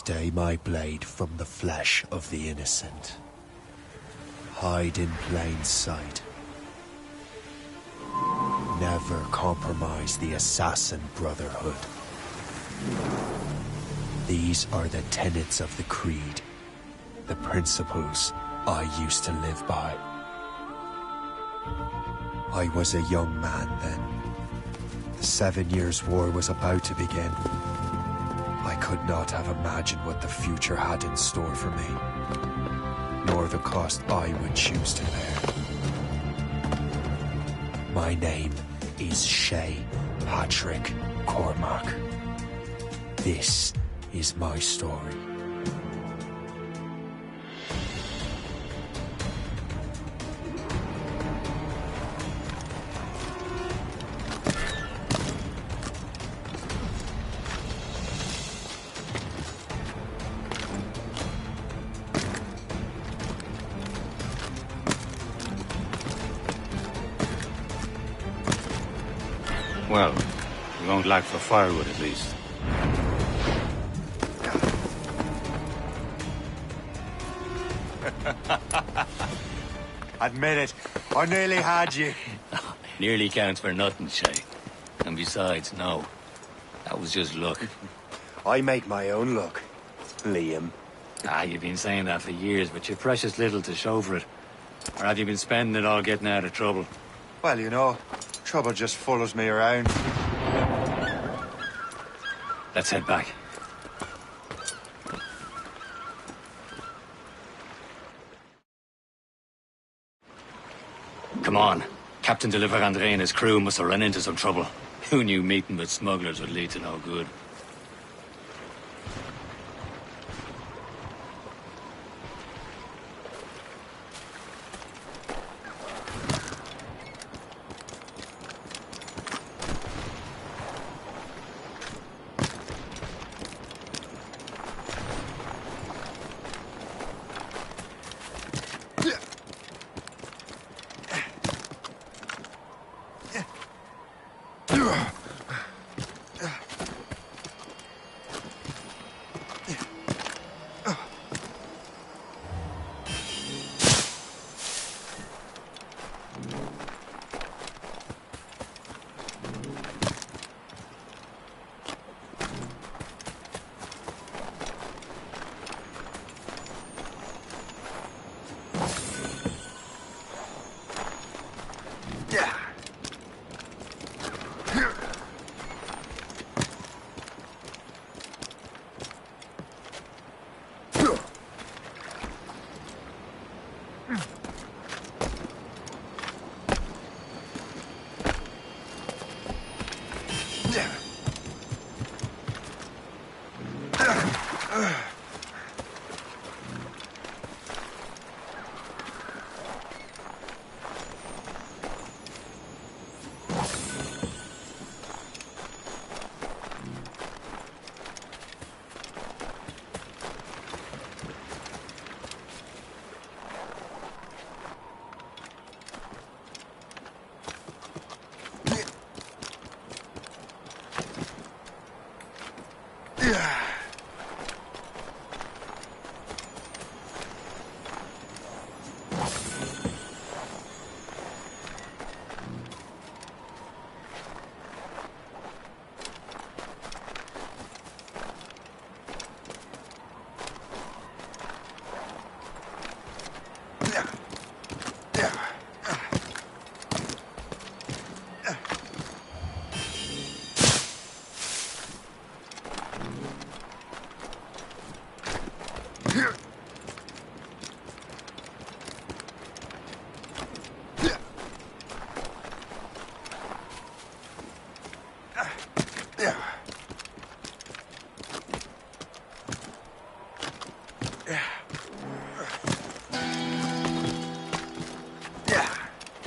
Stay my blade from the flesh of the innocent. Hide in plain sight. Never compromise the Assassin Brotherhood. These are the tenets of the Creed, the principles I used to live by. I was a young man then. The 7 Years' War was about to begin. I could not have imagined what the future had in store for me, nor the cost I would choose to bear. My name is Shay Patrick Cormac. This is my story. Well, we won't lack for firewood at least. Admit it, I nearly had you. Nearly counts for nothing, Shay. And besides, no. That was just luck. I make my own luck, Liam. You've been saying that for years, but you've precious little to show for it. Or have you been spending it all getting out of trouble? Well, you know, trouble just follows me around. Let's head back. Come on. Captain de la Vérendrye and his crew must have run into some trouble. Who knew meeting with smugglers would lead to no good?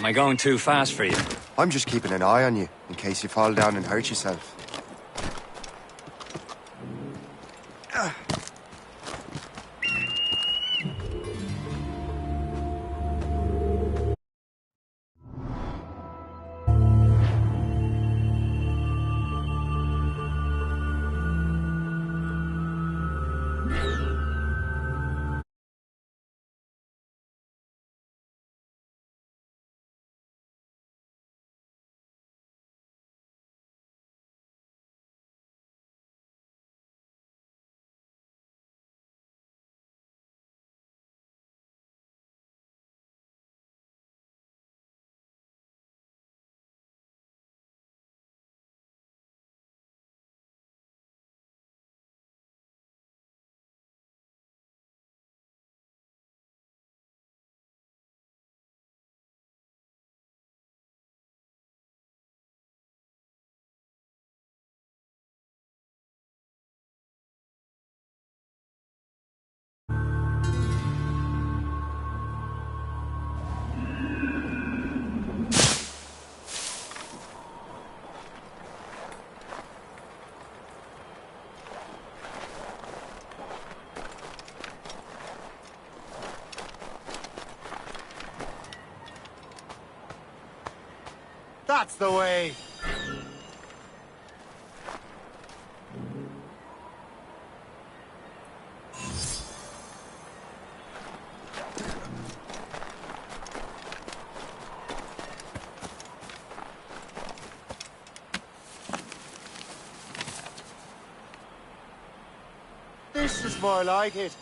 Am I going too fast for you? I'm just keeping an eye on you, in case you fall down and hurt yourself. That's the way! This is more like it.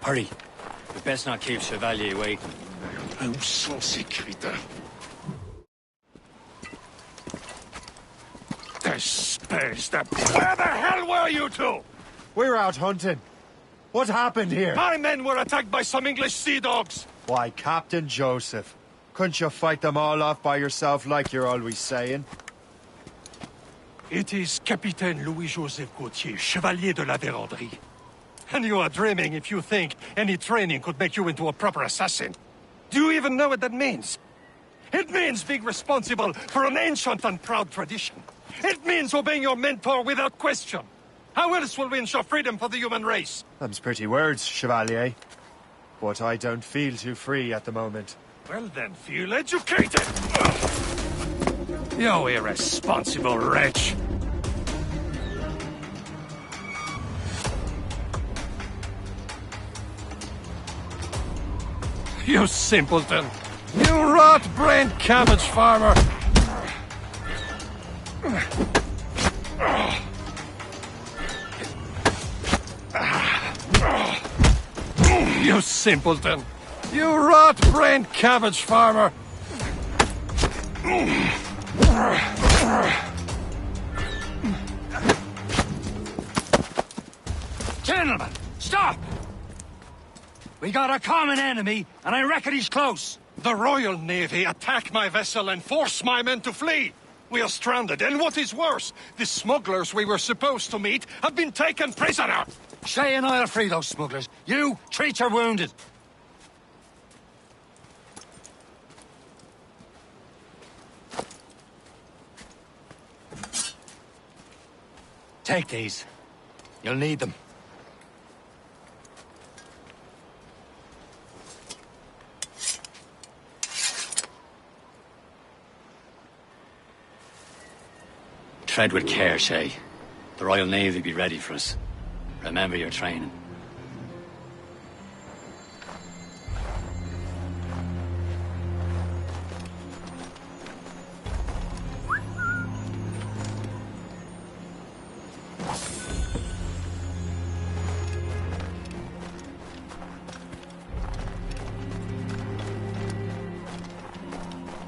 Hurry. We best not keep Chevalier waiting. Où sont ces crétins? Espèce de... Where the hell were you two? We're out hunting. What happened here? My men were attacked by some English sea dogs. Why, Captain Joseph. Couldn't you fight them all off by yourself like you're always saying? It is Capitaine Louis-Joseph Gauthier, Chevalier de la Vérendrye. And you are dreaming if you think any training could make you into a proper assassin. Do you even know what that means? It means being responsible for an ancient and proud tradition. It means obeying your mentor without question. How else will we ensure freedom for the human race? Them's pretty words, Chevalier. But I don't feel too free at the moment. Well then, feel educated! You irresponsible wretch! You simpleton! You rot-brained cabbage farmer! You simpleton! You rot-brained cabbage farmer! Gentlemen, stop! We got a common enemy, and I reckon he's close. The Royal Navy attack my vessel and force my men to flee. We are stranded, and what is worse, the smugglers we were supposed to meet have been taken prisoner. Shay and I'll free those smugglers. You, treat your wounded. Take these. You'll need them. Tread with care, Shay. The Royal Navy be ready for us. Remember your training.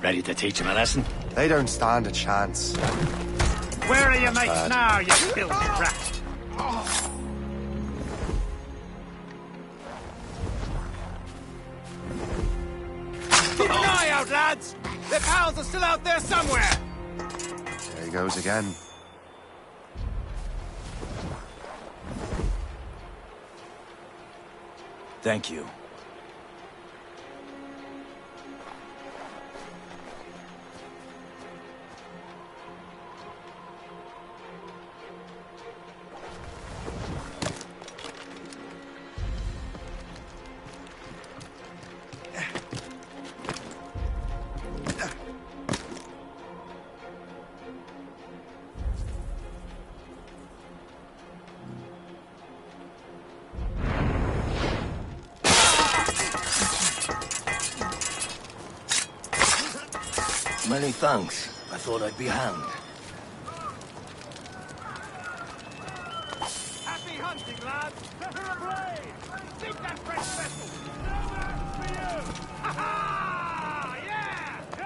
Ready to teach him a lesson? They don't stand a chance. Where are your mates now, you filthy rat? Keep an eye out, lads! Their pals are still out there somewhere! There he goes again. Thank you. Many thanks. I thought I'd be hanged. Happy hunting, lads! Set her ablaze! Sink that French vessel! No match for you! Ha ha! Yeah!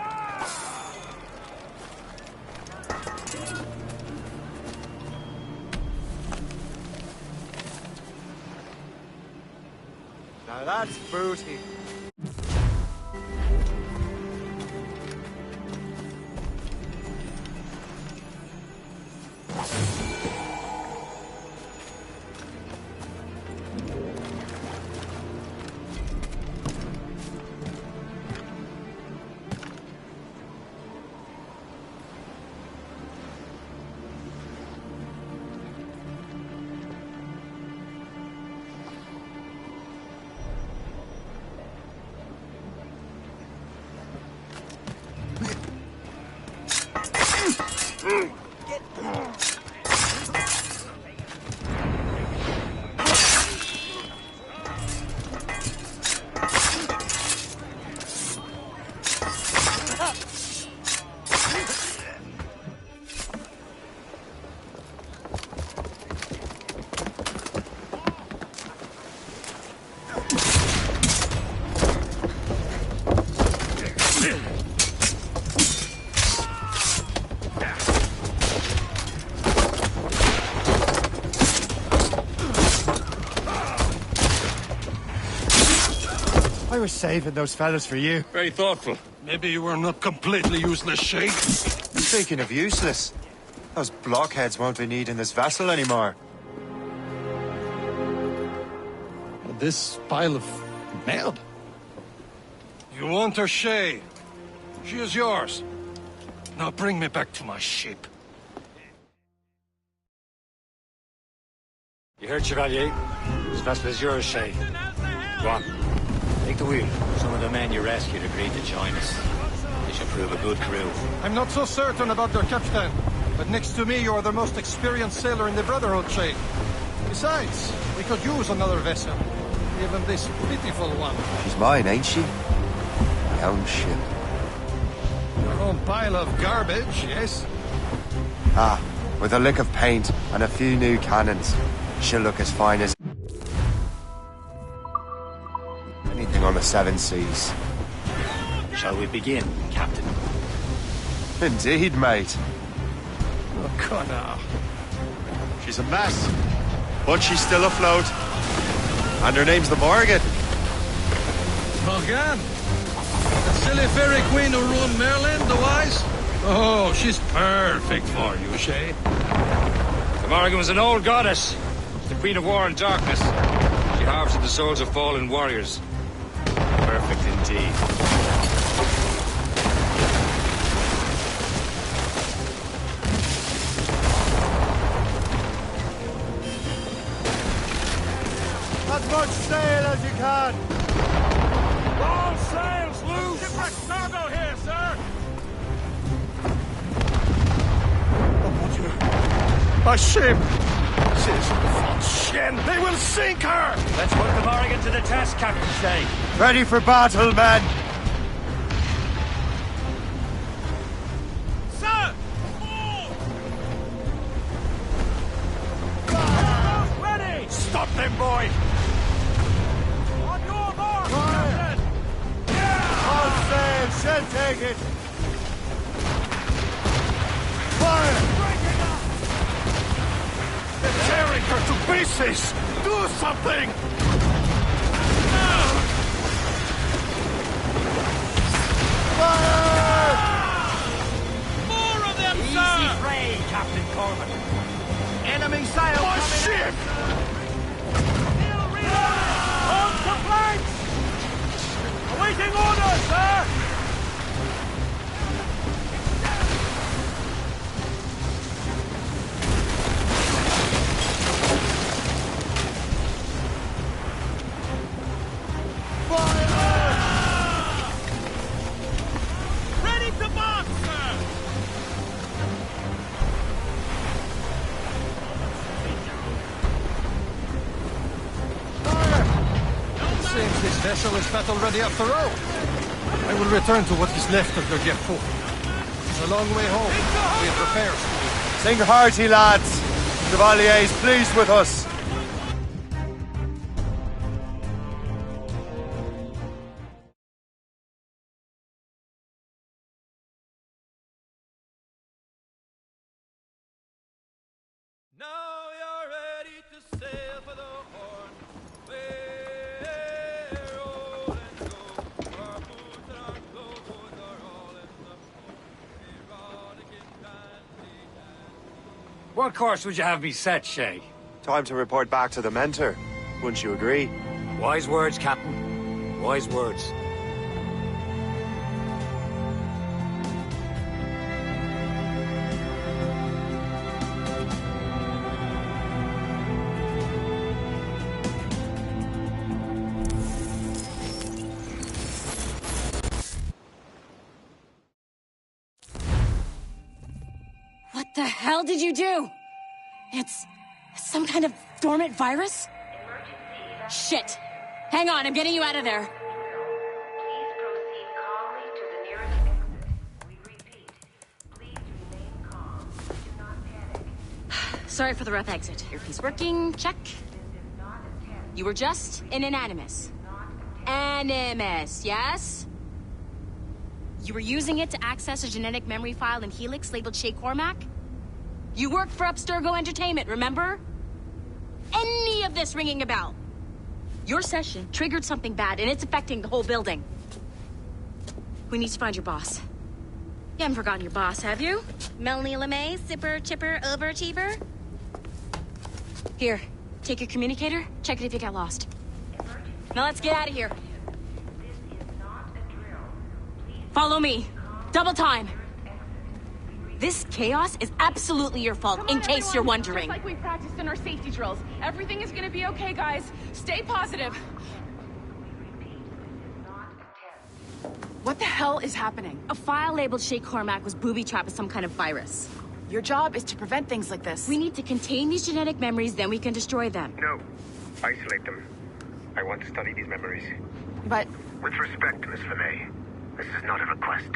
that's booty. I was saving those fellas for you. Very thoughtful. Maybe you were not completely useless, Shay. Speaking of useless, those blockheads won't be needing this vessel anymore. This pile of mud. You want her, Shay? She is yours. Now bring me back to my ship. You heard, Chevalier? This vessel is yours, Shay. Go on. Take the wheel. Some of the men you rescued agreed to join us. They should prove a good crew. I'm not so certain about their captain, but next to me you are the most experienced sailor in the Brotherhood, Shay. Besides, we could use another vessel. Even this pitiful one. She's mine, ain't she? My own ship. Your own pile of garbage, yes? Ah, with a lick of paint and a few new cannons, she'll look as fine as anything on the seven seas. Shall we begin, Captain? Indeed, mate. Oh, Connor. She's a mess, but she's still afloat. And her name's the Morgan. Morgan? The silly fairy queen who ruined Merlin, the wise? Oh, she's perfect for you, Shay. The Morrigan was an old goddess. The Queen of War and Darkness. She harvested the souls of fallen warriors. Perfect indeed. As much sail as you can. All sails loose! Shipwreck cargo here, sir! A ship! Shin! They will sink her! Let's put the Morrigan to the test, Captain Shay. Ready for battle, men. Sir! Ready! Stop them, boy! On your mark, Captain! All sail, she'll take it. Fire! They're tearing her to pieces! Do something! Fire! More of them, sir! Prey, Captain Corbin. Enemy sail My coming ship! On to flanks! Awaiting orders, sir! Ready to march, sir! It seems this vessel is battle ready after all. I will return to what is left of your Gerfo. It's a long way home. We have repairs to do. Sing hearty, lads. Chevalier's pleased with us. Now you're ready to sail for the Horn. Way. What course would you have me set, Shay? Time to report back to the mentor. Wouldn't you agree? Wise words, Captain. Wise words. What the hell did you do? It's some kind of dormant virus? Shit! Hang on, I'm getting you out of there. Please proceed calmly to the nearest exit. We repeat, please remain calm. Do not panic. Sorry for the rough exit. Earpiece working, check. You were just an Animus. Animus, yes? You were using it to access a genetic memory file in Helix labeled Shay Cormac? You worked for Abstergo Entertainment, remember? Any of this ringing a bell? Your session triggered something bad, and it's affecting the whole building. We need to find your boss. You haven't forgotten your boss, have you? Melanie LeMay, zipper, chipper, overachiever? Here, take your communicator, check it if you got lost. Now let's get out of here. This is not a drill. Please Follow me. Double time. This chaos is absolutely your fault, in case you're wondering. Just like we practiced in our safety drills. Everything is gonna be okay, guys. Stay positive. What the hell is happening? A file labeled Shay Cormac was booby-trapped with some kind of virus. Your job is to prevent things like this. We need to contain these genetic memories, then we can destroy them. No. Isolate them. I want to study these memories. But With respect, Miss LeMay, this is not a request.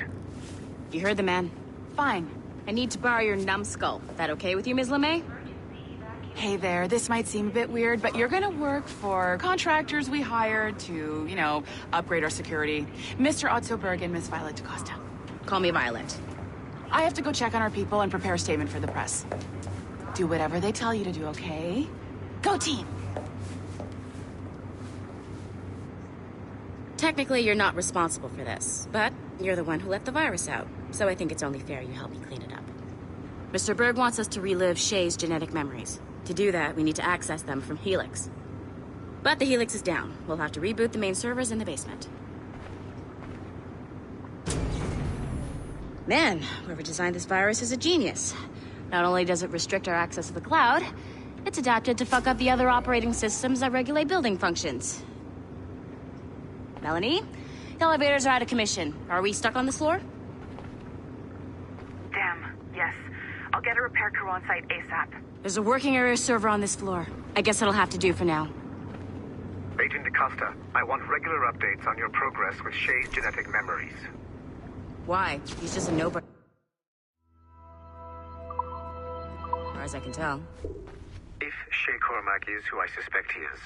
You heard the man. fine. I need to borrow your numbskull. That okay with you, Ms. LeMay? Hey there, this might seem a bit weird, but you're gonna work for contractors we hired to, you know, upgrade our security. Mr. Otto Berg and Miss Violet DaCosta. Call me Violet. I have to go check on our people and prepare a statement for the press. Do whatever they tell you to do, okay? Go team! Technically, you're not responsible for this, but you're the one who let the virus out, so I think it's only fair you help me clean it up. Mr. Berg wants us to relive Shay's genetic memories. To do that, we need to access them from Helix. But the Helix is down. We'll have to reboot the main servers in the basement. Man, whoever designed this virus is a genius. Not only does it restrict our access to the cloud, it's adapted to fuck up the other operating systems that regulate building functions. Melanie, the elevators are out of commission. Are we stuck on this floor? Damn, yes. I'll get a repair crew on site ASAP. There's a working area server on this floor. I guess that'll have to do for now. Agent DaCosta, I want regular updates on your progress with Shay's genetic memories. Why? He's just a nobody. As far as I can tell. If Shay Cormac is who I suspect he is,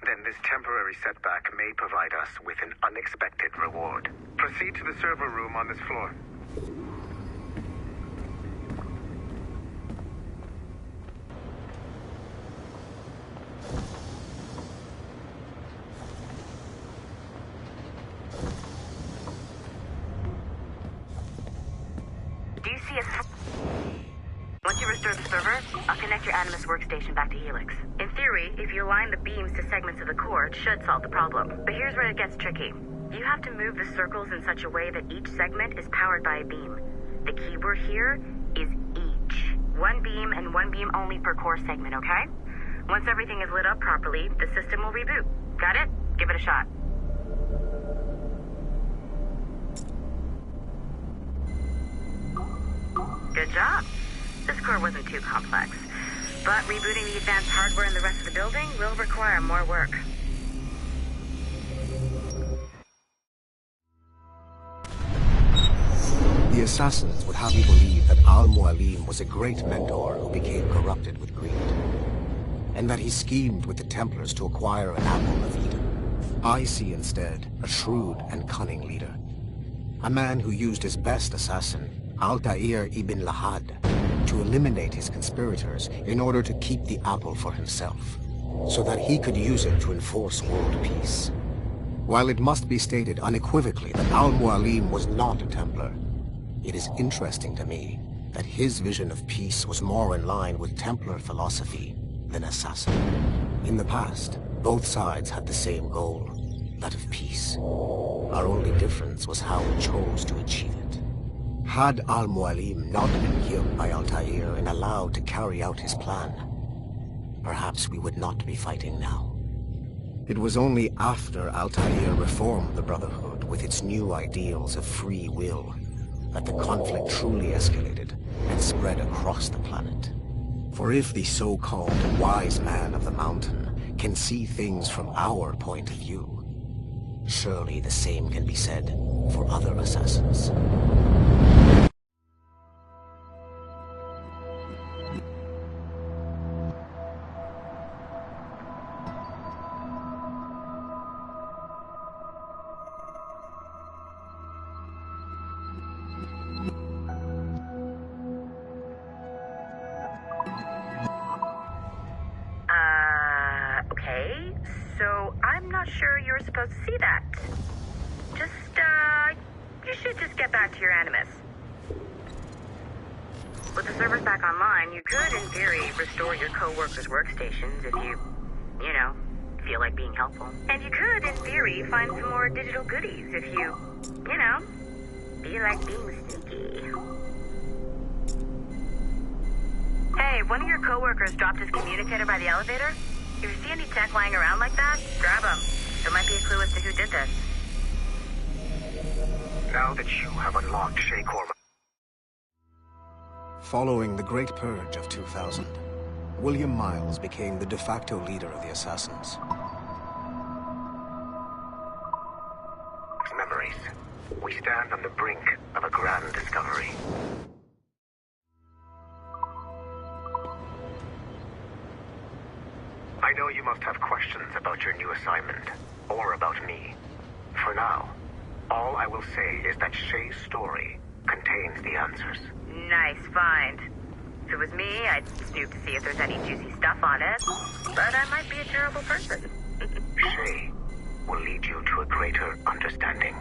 then this temporary setback may provide us with an unexpected reward. Proceed to the server room on this floor. Do you see a... Once you restore the server, I'll connect your Animus workstation back to Helix. In theory, if you align the beams to segments of the core, it should solve the problem. But here's where it gets tricky. You have to move the circles in such a way that each segment is powered by a beam. The keyword here is each. One beam and one beam only per core segment, okay? Once everything is lit up properly, the system will reboot. Got it? Give it a shot. Good job. This core wasn't too complex, but rebooting the advanced hardware in the rest of the building will require more work. The assassins would have you believe that Al-Mualim was a great mentor who became corrupted with greed, and that he schemed with the Templars to acquire an apple of Eden. I see instead a shrewd and cunning leader, a man who used his best assassin, Altair ibn Lahad, to eliminate his conspirators in order to keep the apple for himself, so that he could use it to enforce world peace. While it must be stated unequivocally that Al-Mualim was not a Templar, it is interesting to me that his vision of peace was more in line with Templar philosophy than assassin. In the past, both sides had the same goal, that of peace. Our only difference was how we chose to achieve it. Had Al-Mualim not been killed by Altair and allowed to carry out his plan, perhaps we would not be fighting now. It was only after Altair reformed the Brotherhood with its new ideals of free will that the conflict truly escalated and spread across the planet. For if the so-called wise man of the mountain can see things from our point of view, surely the same can be said for other assassins. Okay, so I'm not sure you're supposed to see that. You should just get back to your Animus. With the servers back online, you could, in theory, restore your co-workers' workstations if you feel like being helpful. And you could, in theory, find some more digital goodies if you feel like being sneaky. Hey, one of your co-workers dropped his communicator by the elevator. If you see any tech lying around like that, grab them. There might be a clue as to who did this. Now that you have unlocked Shay Cormac. Following the Great Purge of 2000, William Miles became the de facto leader of the Assassins. Memories. We stand on the brink of a grand discovery. I know you must have questions about your new assignment, or about me. For now, all I will say is that Shay's story contains the answers. Nice find. If it was me, I'd snoop to see if there's any juicy stuff on it. But I might be a terrible person. Shay will lead you to a greater understanding.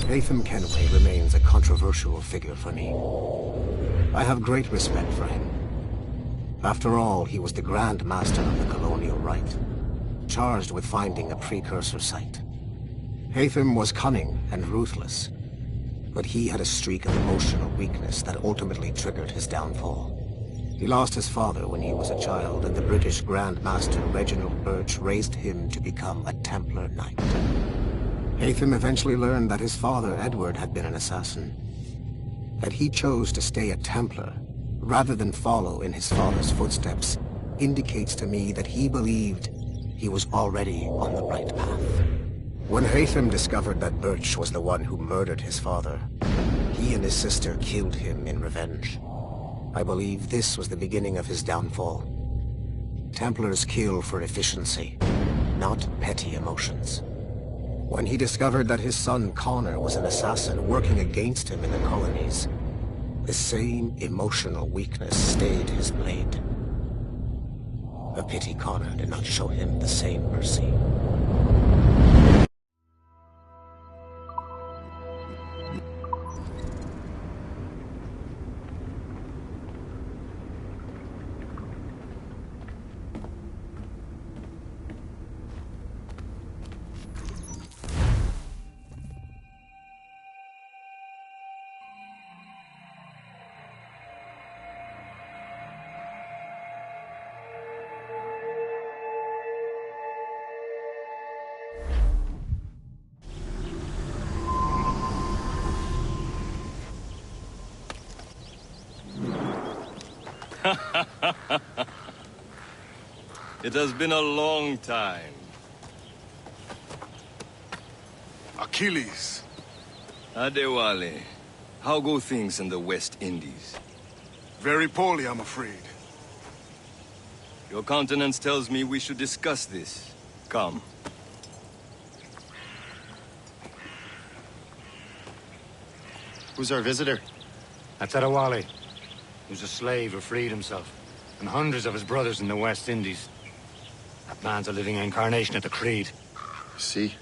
Haytham Kenway remains a controversial figure for me. I have great respect for him. After all, he was the Grand Master of the Colonial Rite, charged with finding a precursor site. Haytham was cunning and ruthless, but he had a streak of emotional weakness that ultimately triggered his downfall. He lost his father when he was a child, and the British Grand Master Reginald Birch raised him to become a Templar Knight. Haytham eventually learned that his father, Edward, had been an assassin. That he chose to stay a Templar, rather than follow in his father's footsteps, indicates to me that he believed he was already on the right path. When Haytham discovered that Birch was the one who murdered his father, he and his sister killed him in revenge. I believe this was the beginning of his downfall. Templars kill for efficiency, not petty emotions. When he discovered that his son Connor was an assassin working against him in the colonies, the same emotional weakness stayed his blade. A pity Connor did not show him the same mercy. It has been a long time. Achilles. Adewale, how go things in the West Indies? Very poorly, I'm afraid. Your countenance tells me we should discuss this. Come. Who's our visitor? That's Adewale. He was a slave who freed himself, and hundreds of his brothers in the West Indies. That man's a living incarnation of the Creed. I see.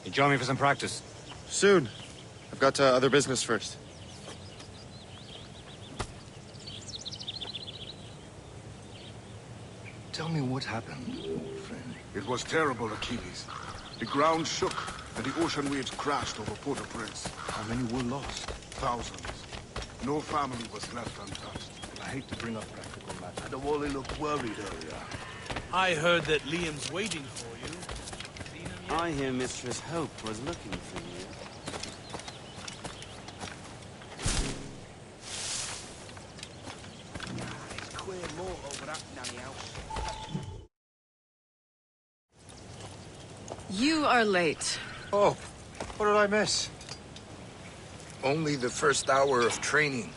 You join me for some practice? Soon. I've got other business first. Tell me what happened, old friend. It was terrible, Achilles. The ground shook, and the ocean waves crashed over Port-au-Prince. How many were lost? Thousands. No family was left untouched. I hate to bring up practical matters. Adewale looked worried earlier. I heard that Liam's waiting for you. I hear Mistress Hope was looking for you. It's queer more over that nanny house. You are late. Oh, what did I miss? Only the first hour of training.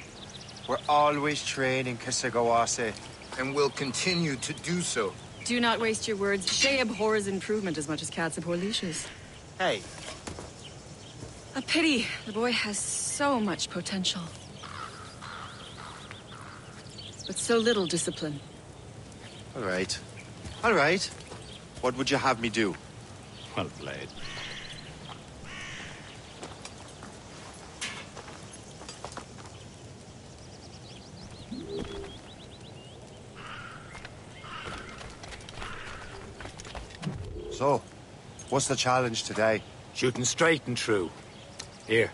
We're always training, Kisagawase. And will continue to do so. Do not waste your words. Shay abhors improvement as much as cats abhor leashes. Hey. A pity. The boy has so much potential. But so little discipline. All right. All right. What would you have me do? Well played. So, what's the challenge today? Shooting straight and true. Here,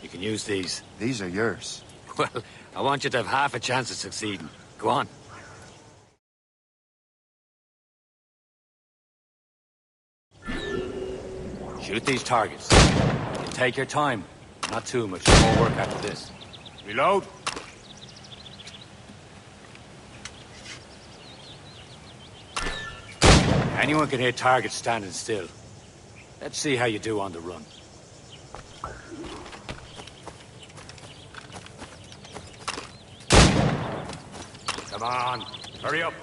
you can use these. These are yours. Well, I want you to have half a chance of succeeding. Go on. Shoot these targets. You take your time. Not too much more work after this. Reload. Anyone can hit targets standing still. Let's see how you do on the run. Come on, hurry up.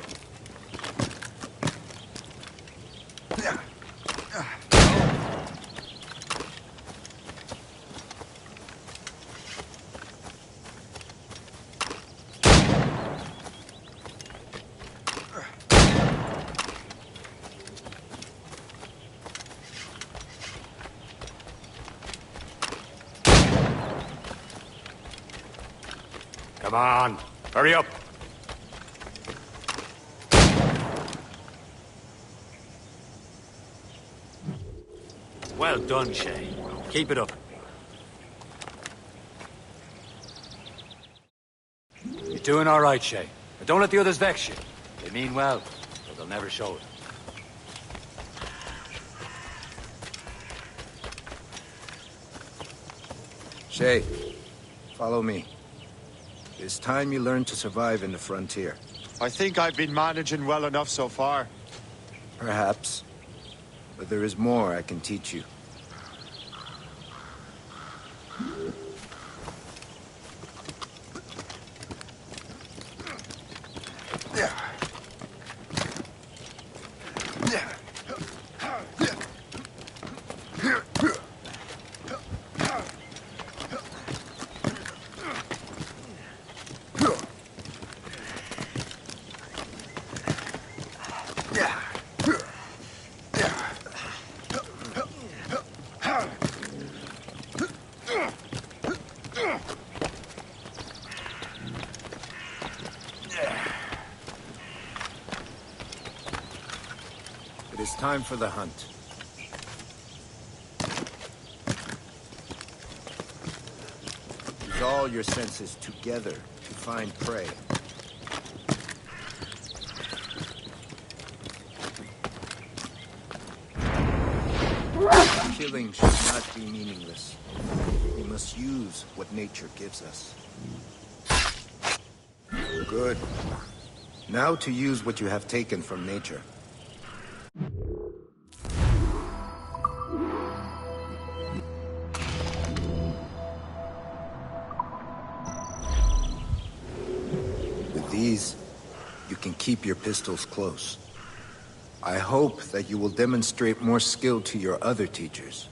Come on, hurry up. Well done, Shay. Keep it up. You're doing all right, Shay. But don't let the others vex you. They mean well, but they'll never show it. Shay, follow me. It's time you learn to survive in the frontier. I think I've been managing well enough so far. Perhaps. But there is more I can teach you. It is time for the hunt. Use all your senses together to find prey. Killing should not be meaningless. We must use what nature gives us. Good. Now to use what you have taken from nature. With these, you can keep your pistols close. I hope that you will demonstrate more skill to your other teachers.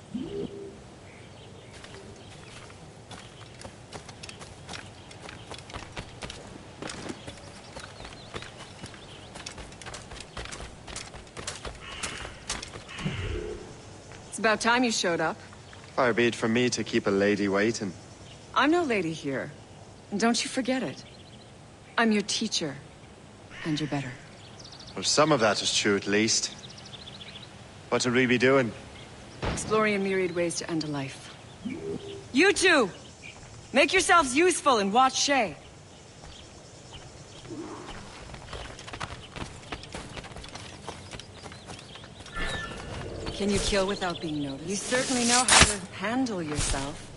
It's about time you showed up. Far be it from me to keep a lady waiting. I'm no lady here. And don't you forget it. I'm your teacher. And you're better. Well, some of that is true, at least. What would we be doing? Exploring a myriad ways to end a life. You two! Make yourselves useful and watch Shay. Can you kill without being noticed? You certainly know how to handle yourself.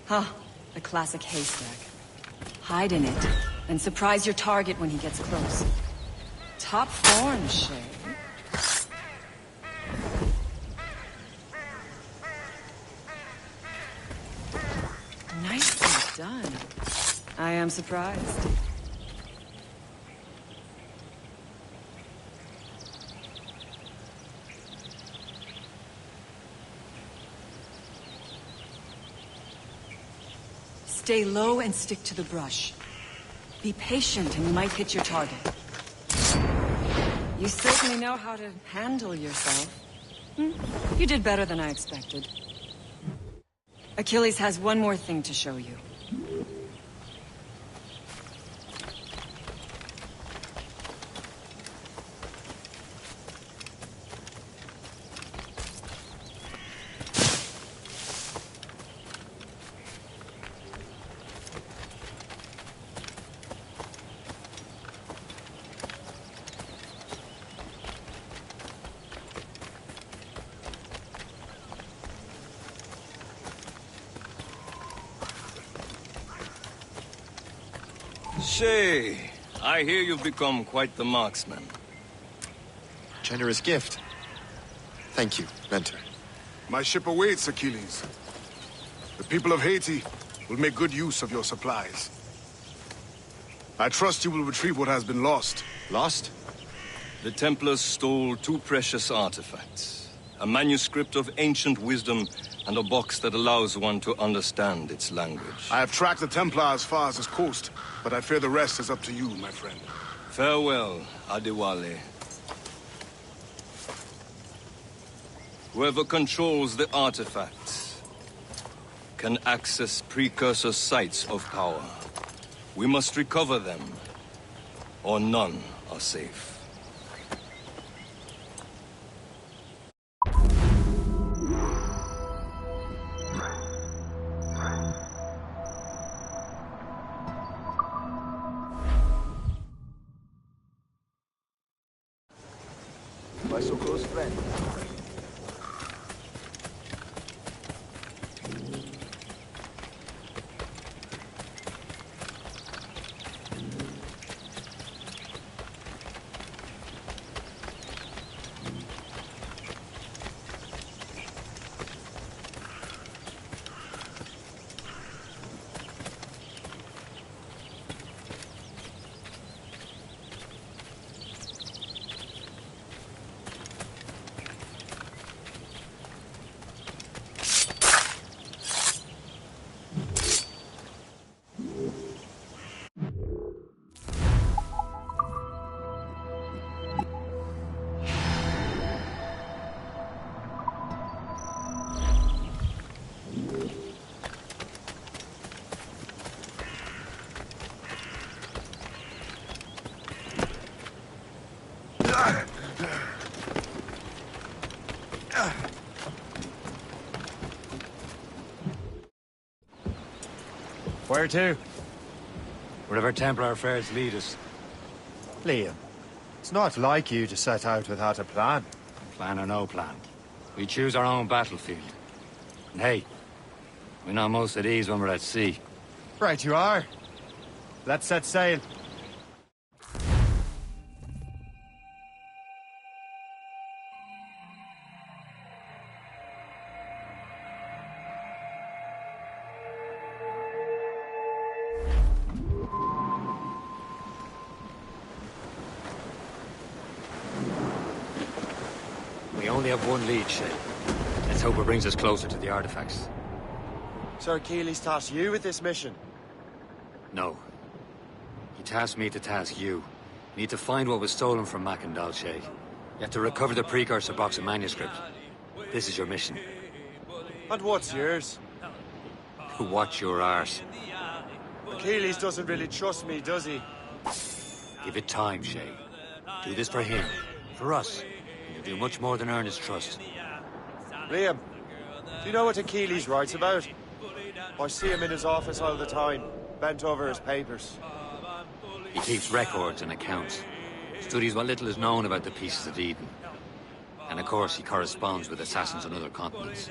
Huh, the classic haystack. Hide in it, and surprise your target when he gets close. Top form, Shay. Nicely done. I am surprised. Stay low and stick to the brush. Be patient and you might hit your target. You certainly know how to handle yourself. You did better than I expected. Achilles has one more thing to show you. Shay, I hear you've become quite the marksman. Generous gift. Thank you, Mentor. My ship awaits, Achilles. The people of Haiti will make good use of your supplies. I trust you will retrieve what has been lost. Lost? The Templars stole 2 precious artifacts. A manuscript of ancient wisdom and a box that allows one to understand its language. I have tracked the Templar as far as this coast, but I fear the rest is up to you, my friend. Farewell, Adewale. Whoever controls the artifacts can access precursor sites of power. We must recover them, or none are safe. My so close friend. Where to? Wherever Templar affairs lead us. Liam, it's not like you to set out without a plan. Plan or no plan. We choose our own battlefield. And hey, we're not most at ease when we're at sea. Right you are. Let's set sail. We only have one lead, Shay. Let's hope it brings us closer to the artifacts. Sir Achilles tasked you with this mission. No. He tasked me to task you. You need to find what was stolen from Macandal, Shay. You have to recover the precursor box of manuscript. This is your mission. And what's yours? Watch your arse. Achilles doesn't really trust me, does he? Give it time, Shay. Do this for him. For us. You'll do much more than earn his trust. Liam, do you know what Achilles writes about? I see him in his office all the time, bent over his papers. He keeps records and accounts. Studies what little is known about the Pieces of Eden. And of course, he corresponds with assassins on other continents.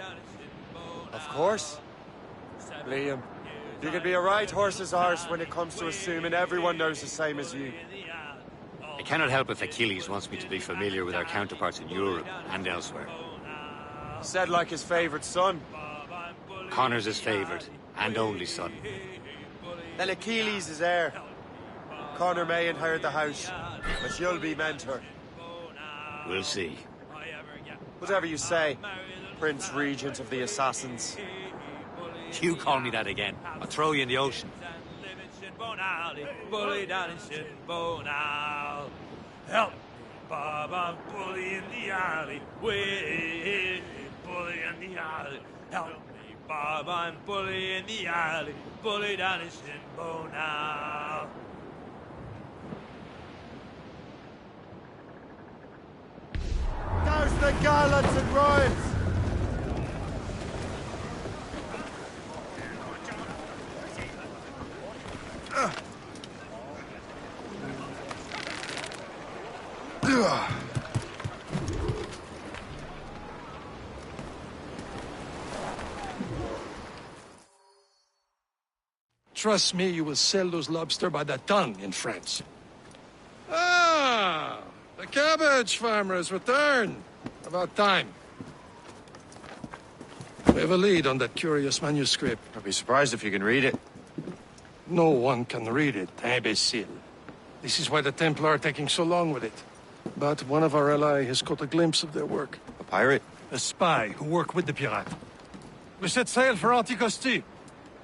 Of course. Liam, you can be a right horse's arse when it comes to assuming everyone knows the same as you. I cannot help if Achilles wants me to be familiar with our counterparts in Europe and elsewhere. Said like his favorite son. Connor's his favorite and only son. Then Achilles is heir. Connor may inherit the house, but you'll be mentor. We'll see. Whatever you say, Prince Regent of the Assassins. You call me that again, I'll throw you in the ocean. Bully down in Shinbone now. Help me, Bob, I'm bully in the alley. Way, bully in the alley. Help me, Bob, I'm bully in the alley. Bully down in Shinbone now. Douse the gallants and royals! Trust me, you will sell those lobster by the ton in France. Ah, the cabbage farmer has returned. About time. We have a lead on that curious manuscript. I'd be surprised if you can read it. No one can read it, imbecile. This is why the Templar are taking so long with it. But one of our allies has caught a glimpse of their work. A pirate? A spy who worked with the pirate. We set sail for Anticosti.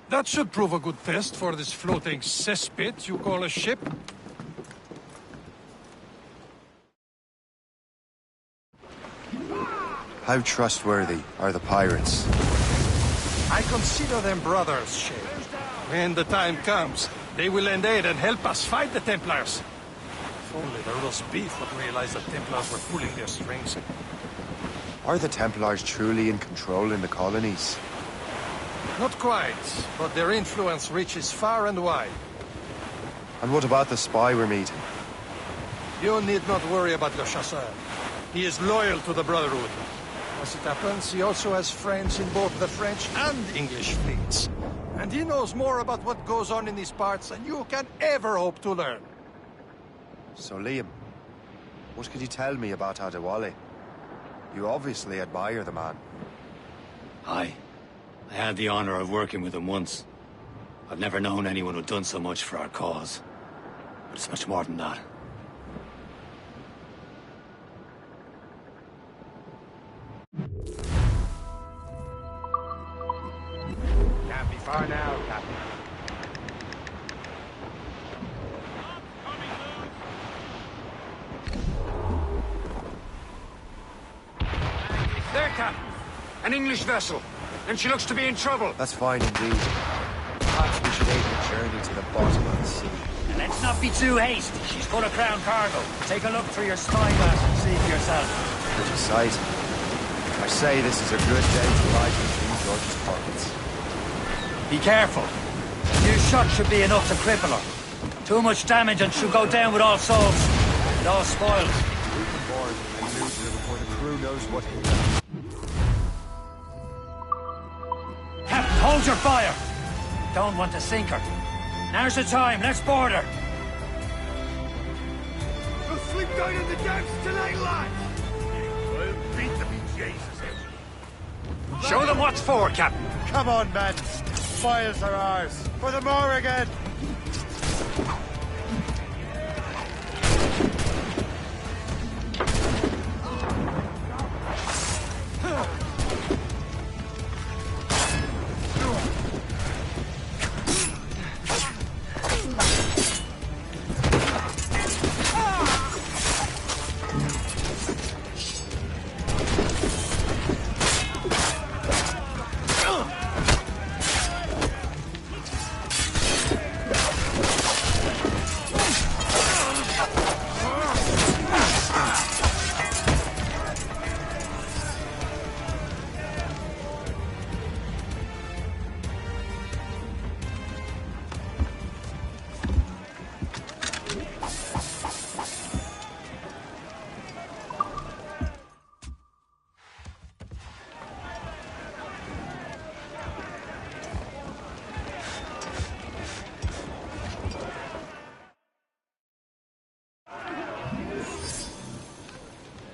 That should prove a good test for this floating cesspit you call a ship. How trustworthy are the pirates? I consider them brothers, Shay. When the time comes, they will lend aid and help us fight the Templars. If only the roast beef would realize the Templars were pulling their strings. Are the Templars truly in control in the colonies? Not quite, but their influence reaches far and wide. And what about the spy we're meeting? You need not worry about Le Chasseur. He is loyal to the Brotherhood. As it happens, he also has friends in both the French and English fleets. And he knows more about what goes on in these parts than you can ever hope to learn. So, Liam, what could you tell me about Adewale? You obviously admire the man. Aye. I had the honor of working with him once. I've never known anyone who'd done so much for our cause. But it's much more than that. Can't be far now, Captain. There, Captain! An English vessel! And she looks to be in trouble! That's fine indeed. Perhaps we should aid the journey to the bottom of the sea. Let's not be too hasty. She's full of crown cargo. Take a look through your spyglass and see for yourself. Pretty sight. I say this is a good day to ride into George's pockets. Be careful. You shot should be enough to cripple her. Too much damage and she'll go down with all souls. And all spoils. Board and lose her before the crew knows what hit them. Captain, hold your fire! Don't want to sink her. Now's the time, let's board her! We'll sleep down in the decks tonight, lads! I'll beat them in Jesus' Show them what's for, Captain! Come on, men! Spoils are ours! For the Morrigan!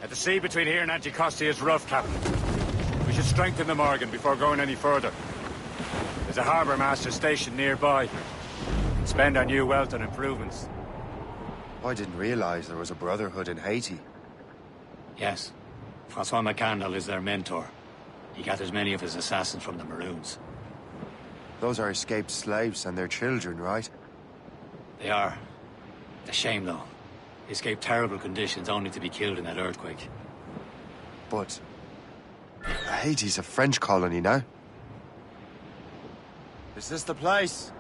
The sea between here and Anticosti is rough, Captain. We should strengthen the Morrigan before going any further. There's a harbour master stationed nearby. Spend our new wealth on improvements. I didn't realize there was a brotherhood in Haiti. Yes. Francois McCandle is their mentor. He gathers many of his assassins from the Maroons. Those are escaped slaves and their children, right? They are. A shame, though. They escaped terrible conditions only to be killed in that earthquake. But Haiti's a French colony now. Is this the place?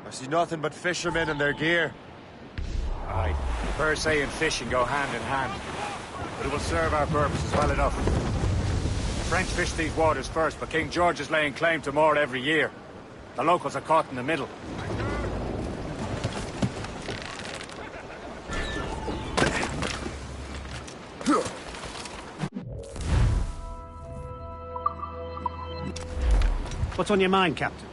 I see nothing but fishermen and their gear. Aye. Per se and fishing go hand in hand. But it will serve our purposes well enough. The French fish these waters first, but King George is laying claim to more every year. The locals are caught in the middle. What's on your mind, Captain?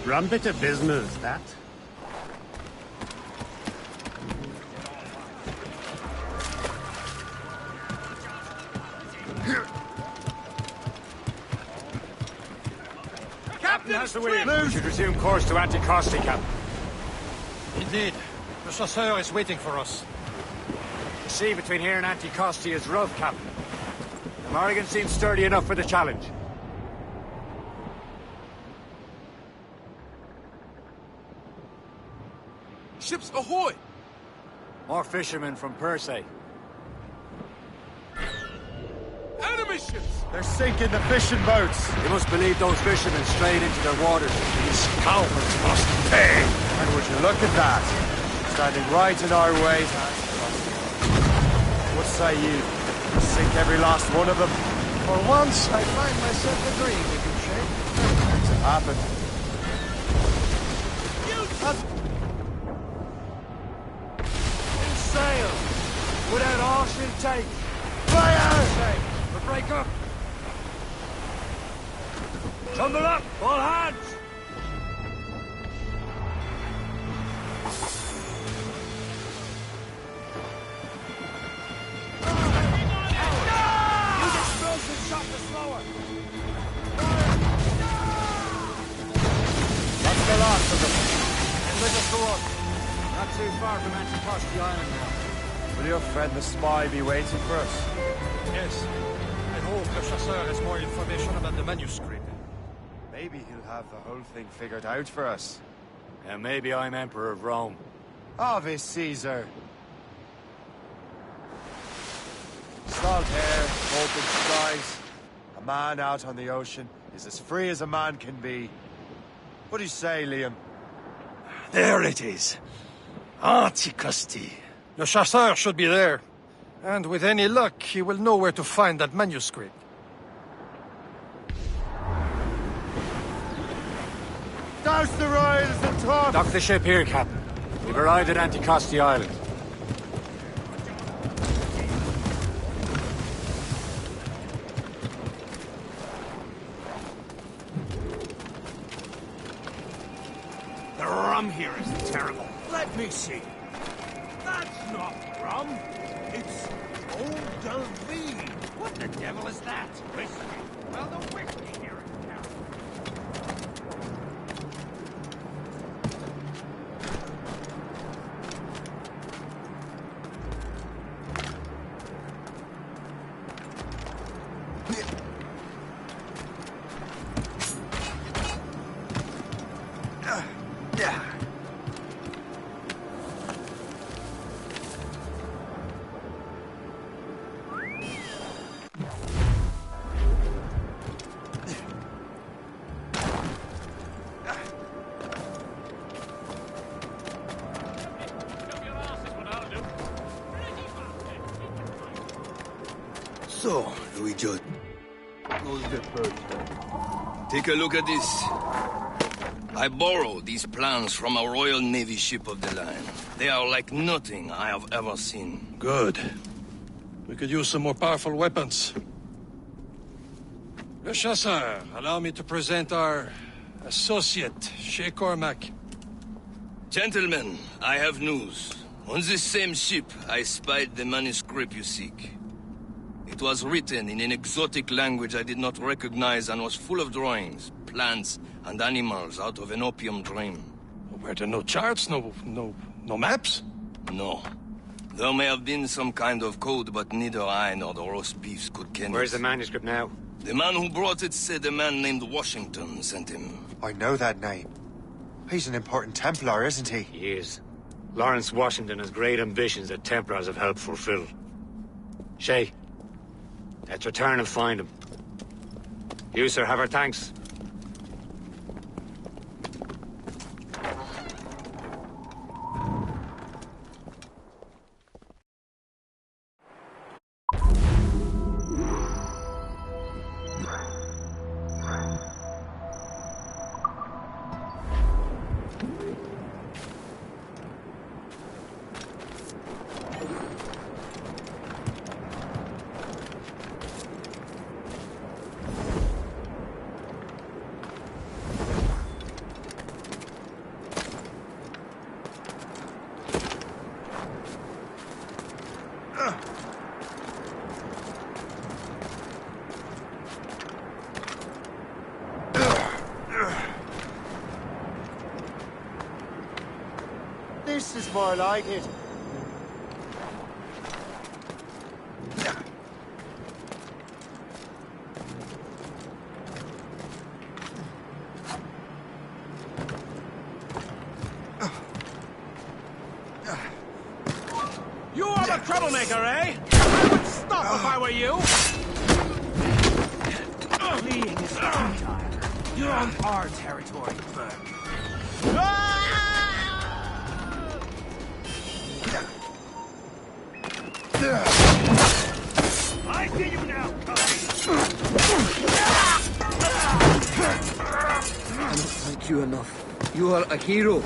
Rum bit of business, that. Captain, how's the wind? We should resume course to Anticosti, Captain. Indeed. The chasseur is waiting for us. The sea between here and Anticosti is rough, Captain. The Morrigan seems sturdy enough for the challenge. Ships ahoy! More fishermen from Persay. Enemy ships! They're sinking the fishing boats. You must believe those fishermen strayed into their waters. These scalpers must pay. And would you look at that? Standing right in our way. What say you? Sink every last one of them? For once, I find myself agreeing with you, Shay. It's happened. Sail! Without all she'll take! Fire! But break up! Tumble up! All hands! Use explosive shot to slower! That's the last of them. And let us go up. Not too far from Anticosti Island now. Will your friend the spy be waiting for us? Yes. I hope Le Chasseur has more information about the manuscript. Maybe he'll have the whole thing figured out for us. And maybe I'm Emperor of Rome. Ave Caesar. Salt air, open skies. A man out on the ocean is as free as a man can be. What do you say, Liam? There it is. Antiquity. Le Chasseur should be there. And with any luck, he will know where to find that manuscript. Douse the royals and talk! Dock the ship here, Captain. We've arrived at Anticosti Island. The rum here is terrible. Let me see. That's not rum. It's Eau de Vie. What the devil is that? Whiskey. Well, the whiskey here is terrible. So, Louis Judd. Take a look at this. I borrowed these plans from a Royal Navy ship of the line. They are like nothing I have ever seen. Good. We could use some more powerful weapons. Le Chasseur, allow me to present our associate, Shay Cormac. Gentlemen, I have news. On this same ship, I spied the manuscript you seek. It was written in an exotic language I did not recognize and was full of drawings, plants, and animals out of an opium dream. Were there no charts, no maps? No. There may have been some kind of code, but neither I nor the roast beefs could ken it. Where's the manuscript now? The man who brought it said a man named Washington sent him. I know that name. He's an important Templar, isn't he? He is. Lawrence Washington has great ambitions that Templars have helped fulfill. Shay, let's return and find him. You, sir, have our thanks. This is more like it. You are the troublemaker, eh? I would stop if I were you! Fleeing is futile. You're on our territory, Burke. I see you now, I don't like you enough. You are a hero.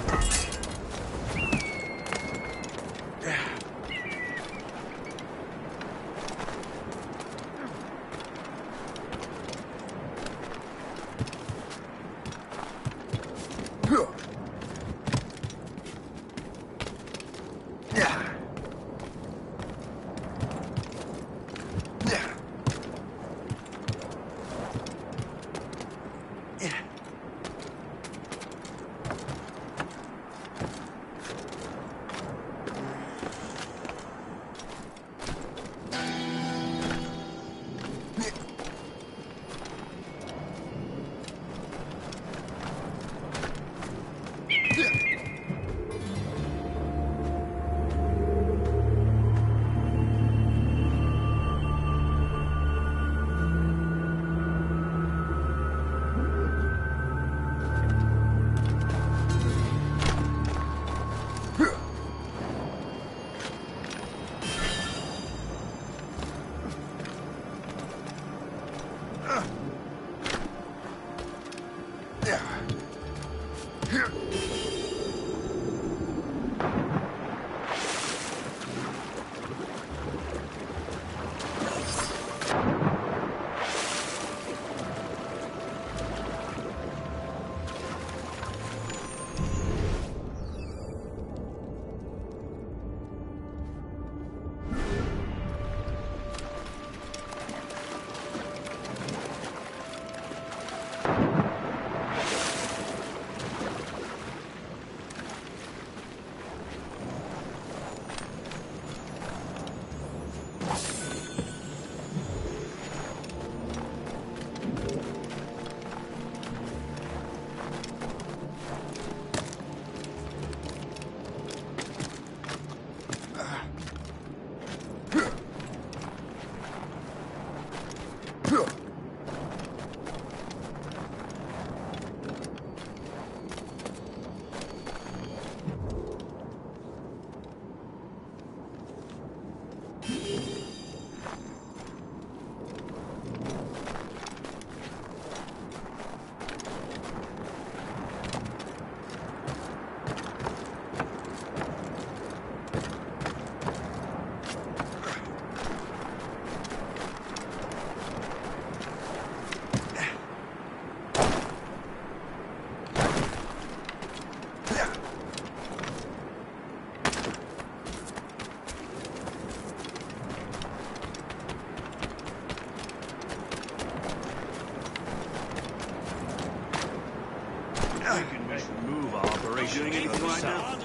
Doing anything right now?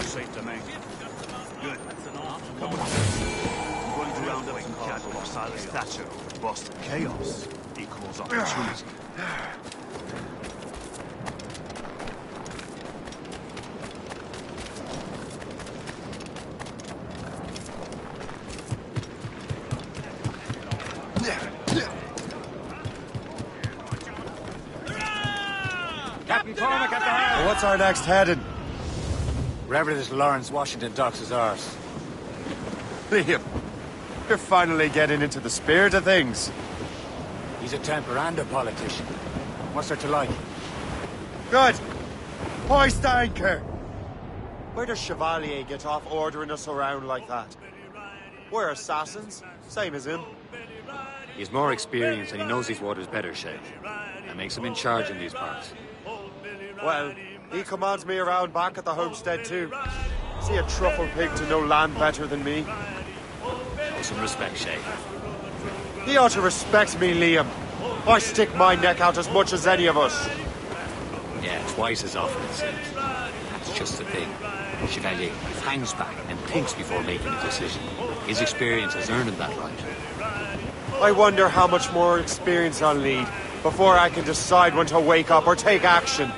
Safe to make. Good. Come on. I'm going to round up some cattle of Silas Thatcher of Boston. Chaos equals opportunity. Captain Cormac at the helm! What's our next heading? Wherever this Lawrence Washington docks is ours. Liam, you're finally getting into the spirit of things. He's a temper and a politician. What's there to like? Good. Hoist anchor. Where does Chevalier get off ordering us around like that? We're assassins, same as him. He's more experienced and he knows these waters better, Shay. That makes him in charge in these parts. Well, he commands me around back at the homestead too. Is he a truffle pig to know land better than me? Show some respect, Shay. He ought to respect me, Liam. I stick my neck out as much as any of us. Yeah, twice as often, it seems. That's just the thing. Chevalier hangs back and thinks before making a decision. His experience has earned him that right. I wonder how much more experience I'll need before I can decide when to wake up or take action.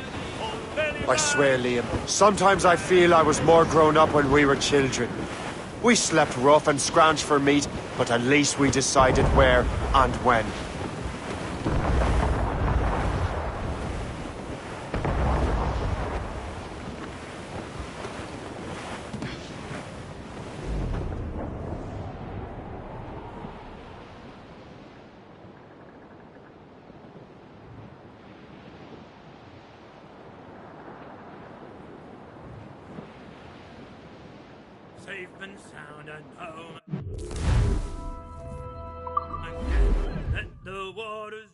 I swear, Liam, sometimes I feel I was more grown up when we were children. We slept rough and scrounged for meat, but at least we decided where and when. Safe and sound and home. Let the waters.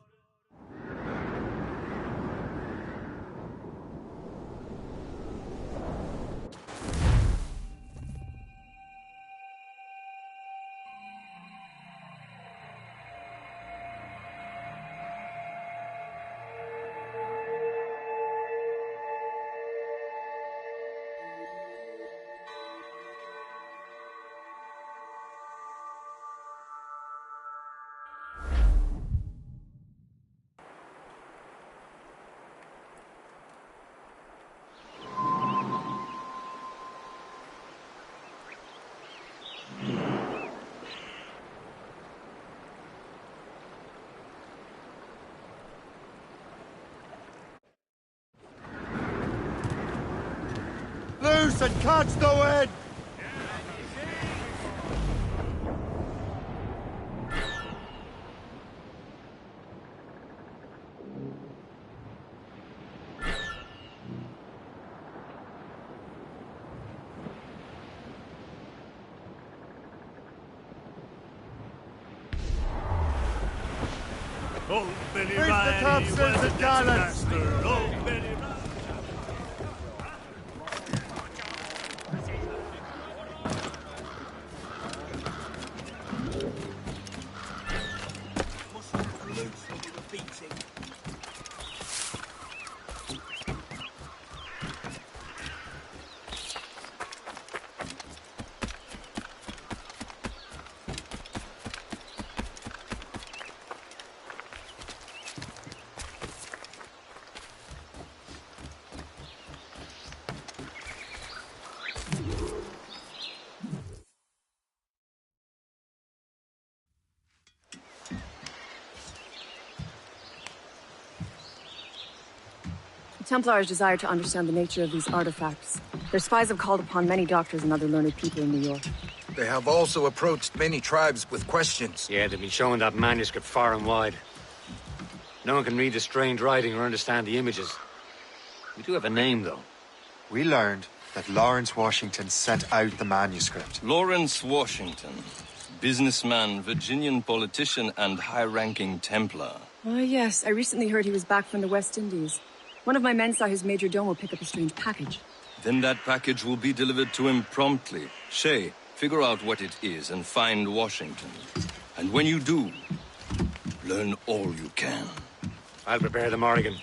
Loose and catch the wind! Old Billy Raise the Riley topsails was a and gallants. master. Old Billy Riley. The Templars desire to understand the nature of these artifacts. Their spies have called upon many doctors and other learned people in New York. They have also approached many tribes with questions. Yeah, they've been showing that manuscript far and wide. No one can read the strange writing or understand the images. We do have a name, though. We learned that Lawrence Washington sent out the manuscript. Lawrence Washington. Businessman, Virginian politician, and high-ranking Templar. Ah, yes. I recently heard he was back from the West Indies. One of my men saw his major domo pick up a strange package. Then that package will be delivered to him promptly. Shay, figure out what it is and find Washington. And when you do, learn all you can. I'll prepare the Morrigan.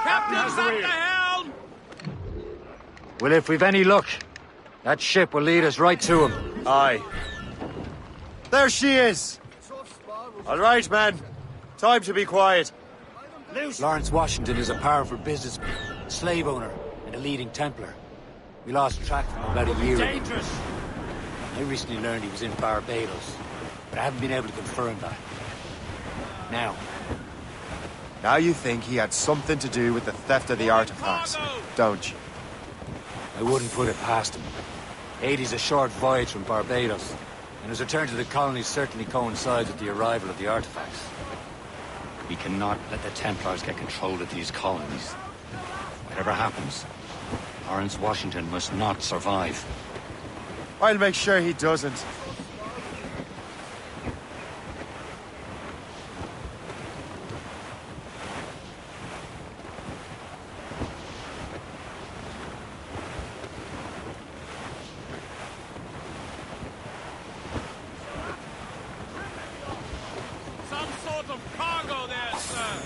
Captain's at the helm! Well, if we've any luck, that ship will lead us right to him. Aye. There she is! All right, man. Time to be quiet. Lawrence Washington is a powerful businessman, slave owner, and a leading Templar. We lost track of him about a year ago. Dangerous! I recently learned he was in Barbados, but I haven't been able to confirm that. Now you think he had something to do with the theft of the artifacts, don't you? I wouldn't put it past him. Haiti's a short voyage from Barbados, and his return to the colonies certainly coincides with the arrival of the artifacts. We cannot let the Templars get control of these colonies. Whatever happens, Lawrence Washington must not survive. I'll make sure he doesn't. Some sort of cargo there, sir!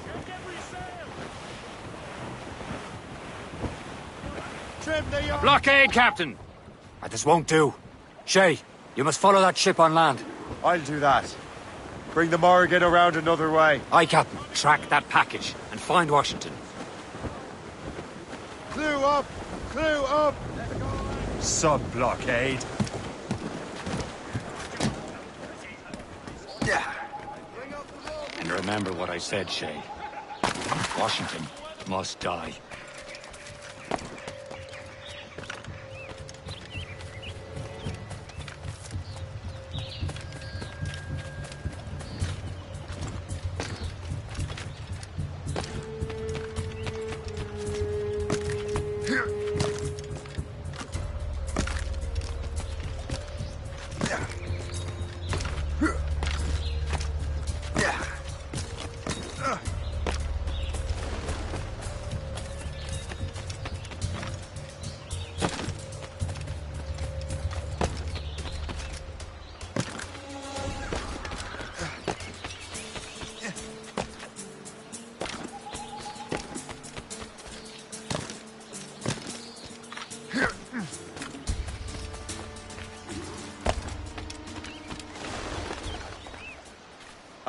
Check every sail! Trim the yard! Blockade, Captain! This won't do. Shay, you must follow that ship on land. I'll do that. Bring the Morrigan around another way. Aye, Captain. Track that package and find Washington. Clue up! Clue up! Sub-blockade. And remember what I said, Shay. Washington must die.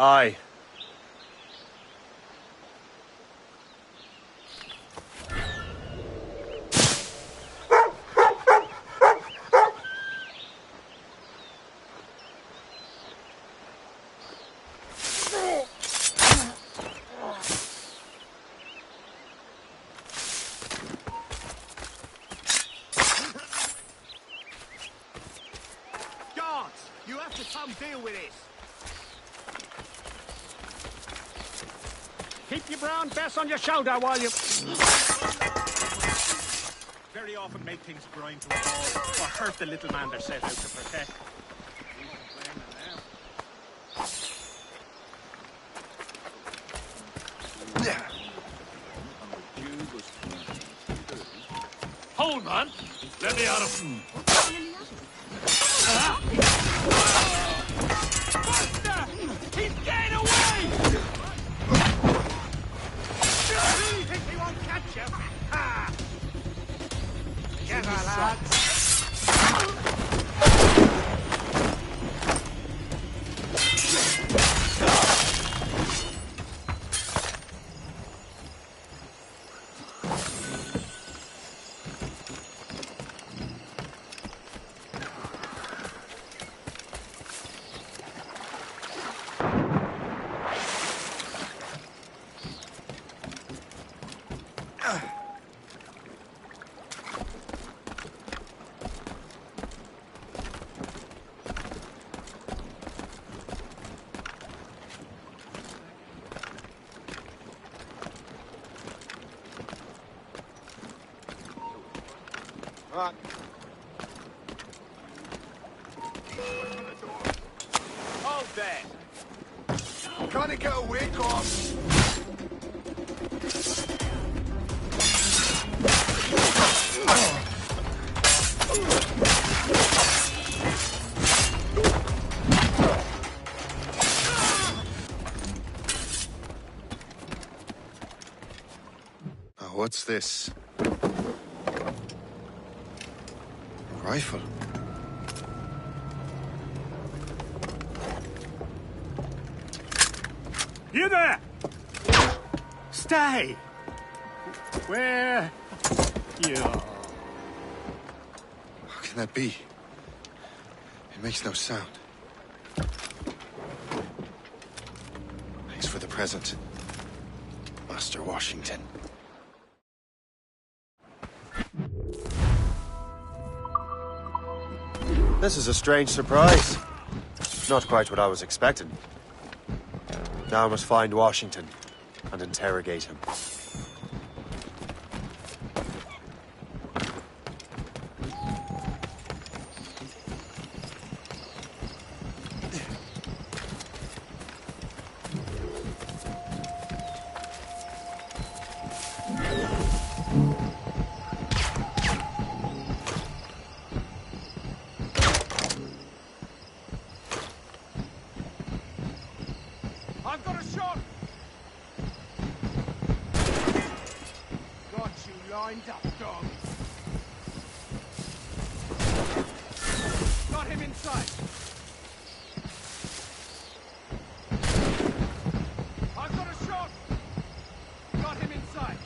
Aye. deal with this. Keep your brown vest on your shoulder while you... Very often make things grind to a ball or hurt the little man they're set out to protect. Hold, man! Let me out of... He's getting away! You think he won't catch you? Ha! Get her, lads! Hold there. Can't it get away, Goss? What's this? A rifle. You there! Stay! Where? You are. How can that be? It makes no sound. Thanks for the present, Master Washington. This is a strange surprise. Not quite what I was expecting. Now I must find Washington and interrogate him. I've got a shot! Got you lined up, dog. Got him inside. I've got a shot! Got him inside.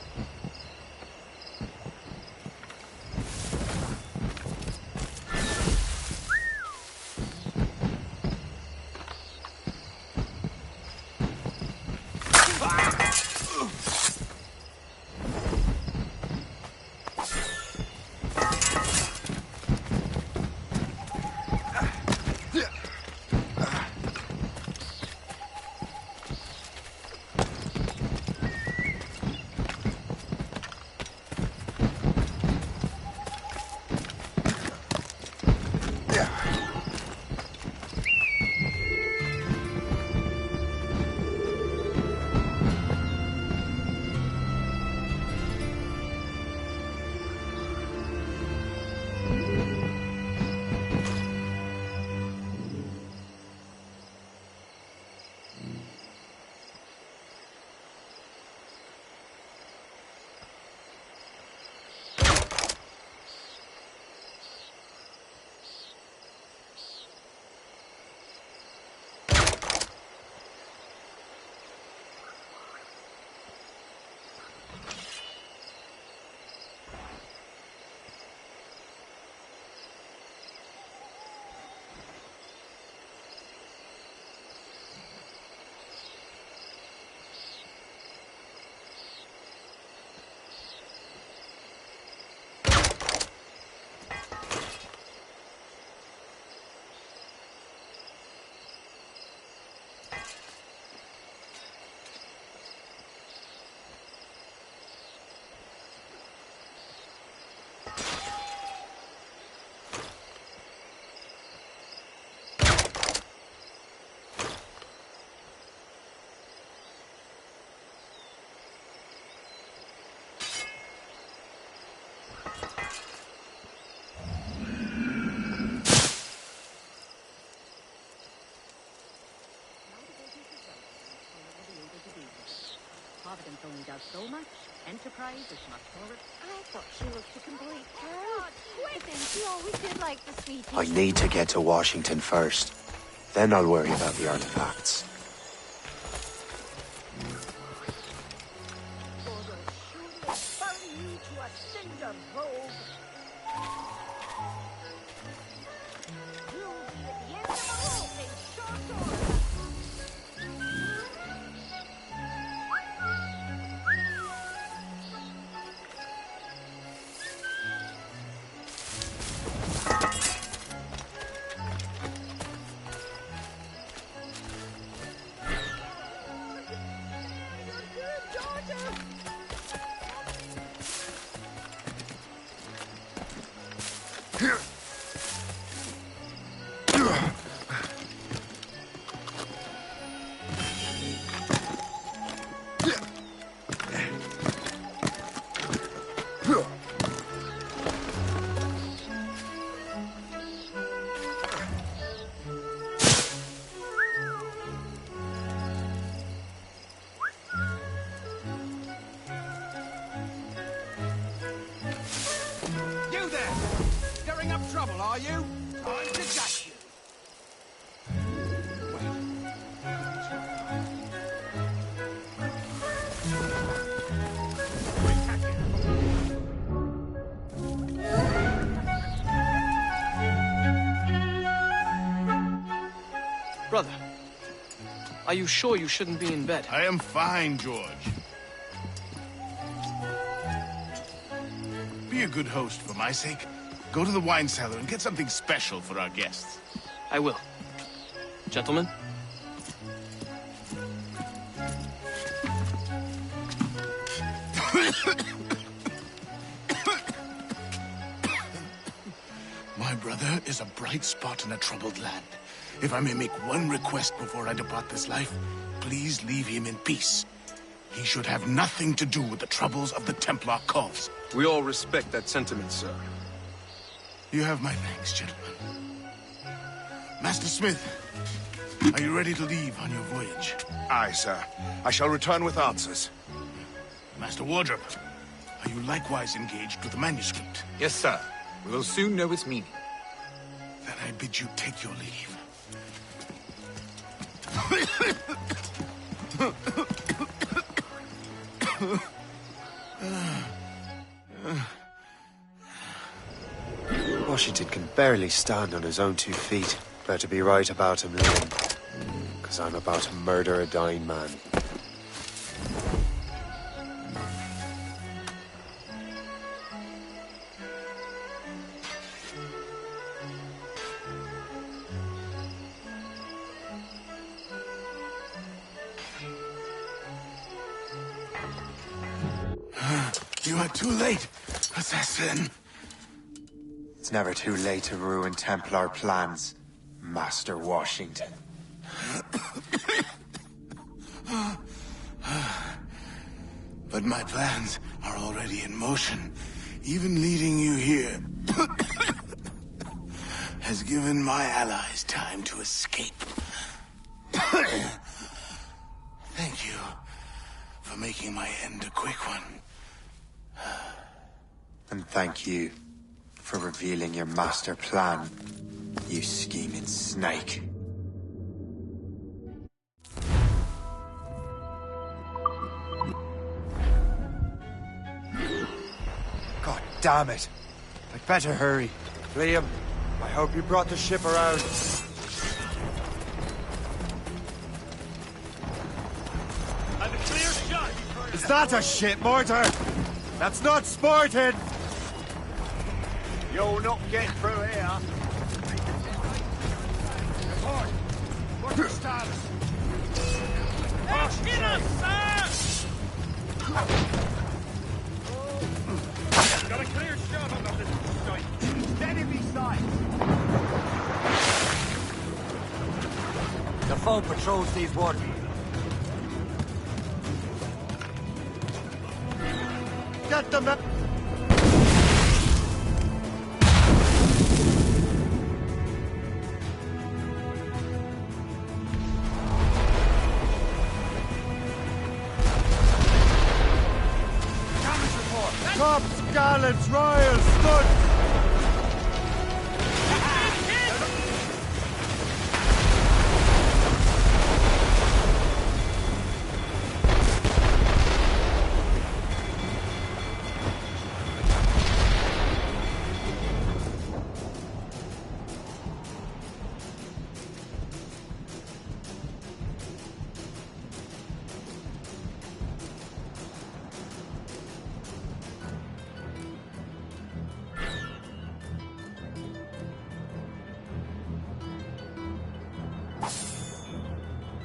only does so much. Enterprise is much more... I thought she was the complete turd. I think she always did like the sweetie. I need to get to Washington first. Then I'll worry about the artifacts. Burn you to a cinder, rogue! You'll be at the end of the rope in short order! You there! Stirring up trouble, are you? Time to gut you! Brother, are you sure you shouldn't be in bed? I am fine, George. Be a good host for my sake. Go to the wine cellar and get something special for our guests. I will. Gentlemen? My brother is a bright spot in a troubled land. If I may make one request before I depart this life, please leave him in peace. He should have nothing to do with the troubles of the Templar cause. We all respect that sentiment, sir. You have my thanks, gentlemen. Master Smith, are you ready to leave on your voyage? Aye, sir. I shall return with answers. Master Wardrop, are you likewise engaged with the manuscript? Yes, sir. We will soon know its meaning. Then I bid you take your leave. Washington can barely stand on his own 2 feet. Better be right about him, Liam. Because I'm about to murder a dying man. You are too late, assassin. It's never too late to ruin Templar plans, Master Washington. But my plans are already in motion. Even leading you here has given my allies time to escape. Thank you for making my end a quick one. And thank you for revealing your master plan, you scheming snake. God damn it! I'd better hurry. Liam, I hope you brought the ship around. And a clear shot! Is that a ship mortar? That's not sporting! You'll not get through here. Report. What's your status? Get us, sir! Got a clear shot on the little site. Steady beside. The foe patrols these waters. Get them up! Cops, gallants, royals, studs!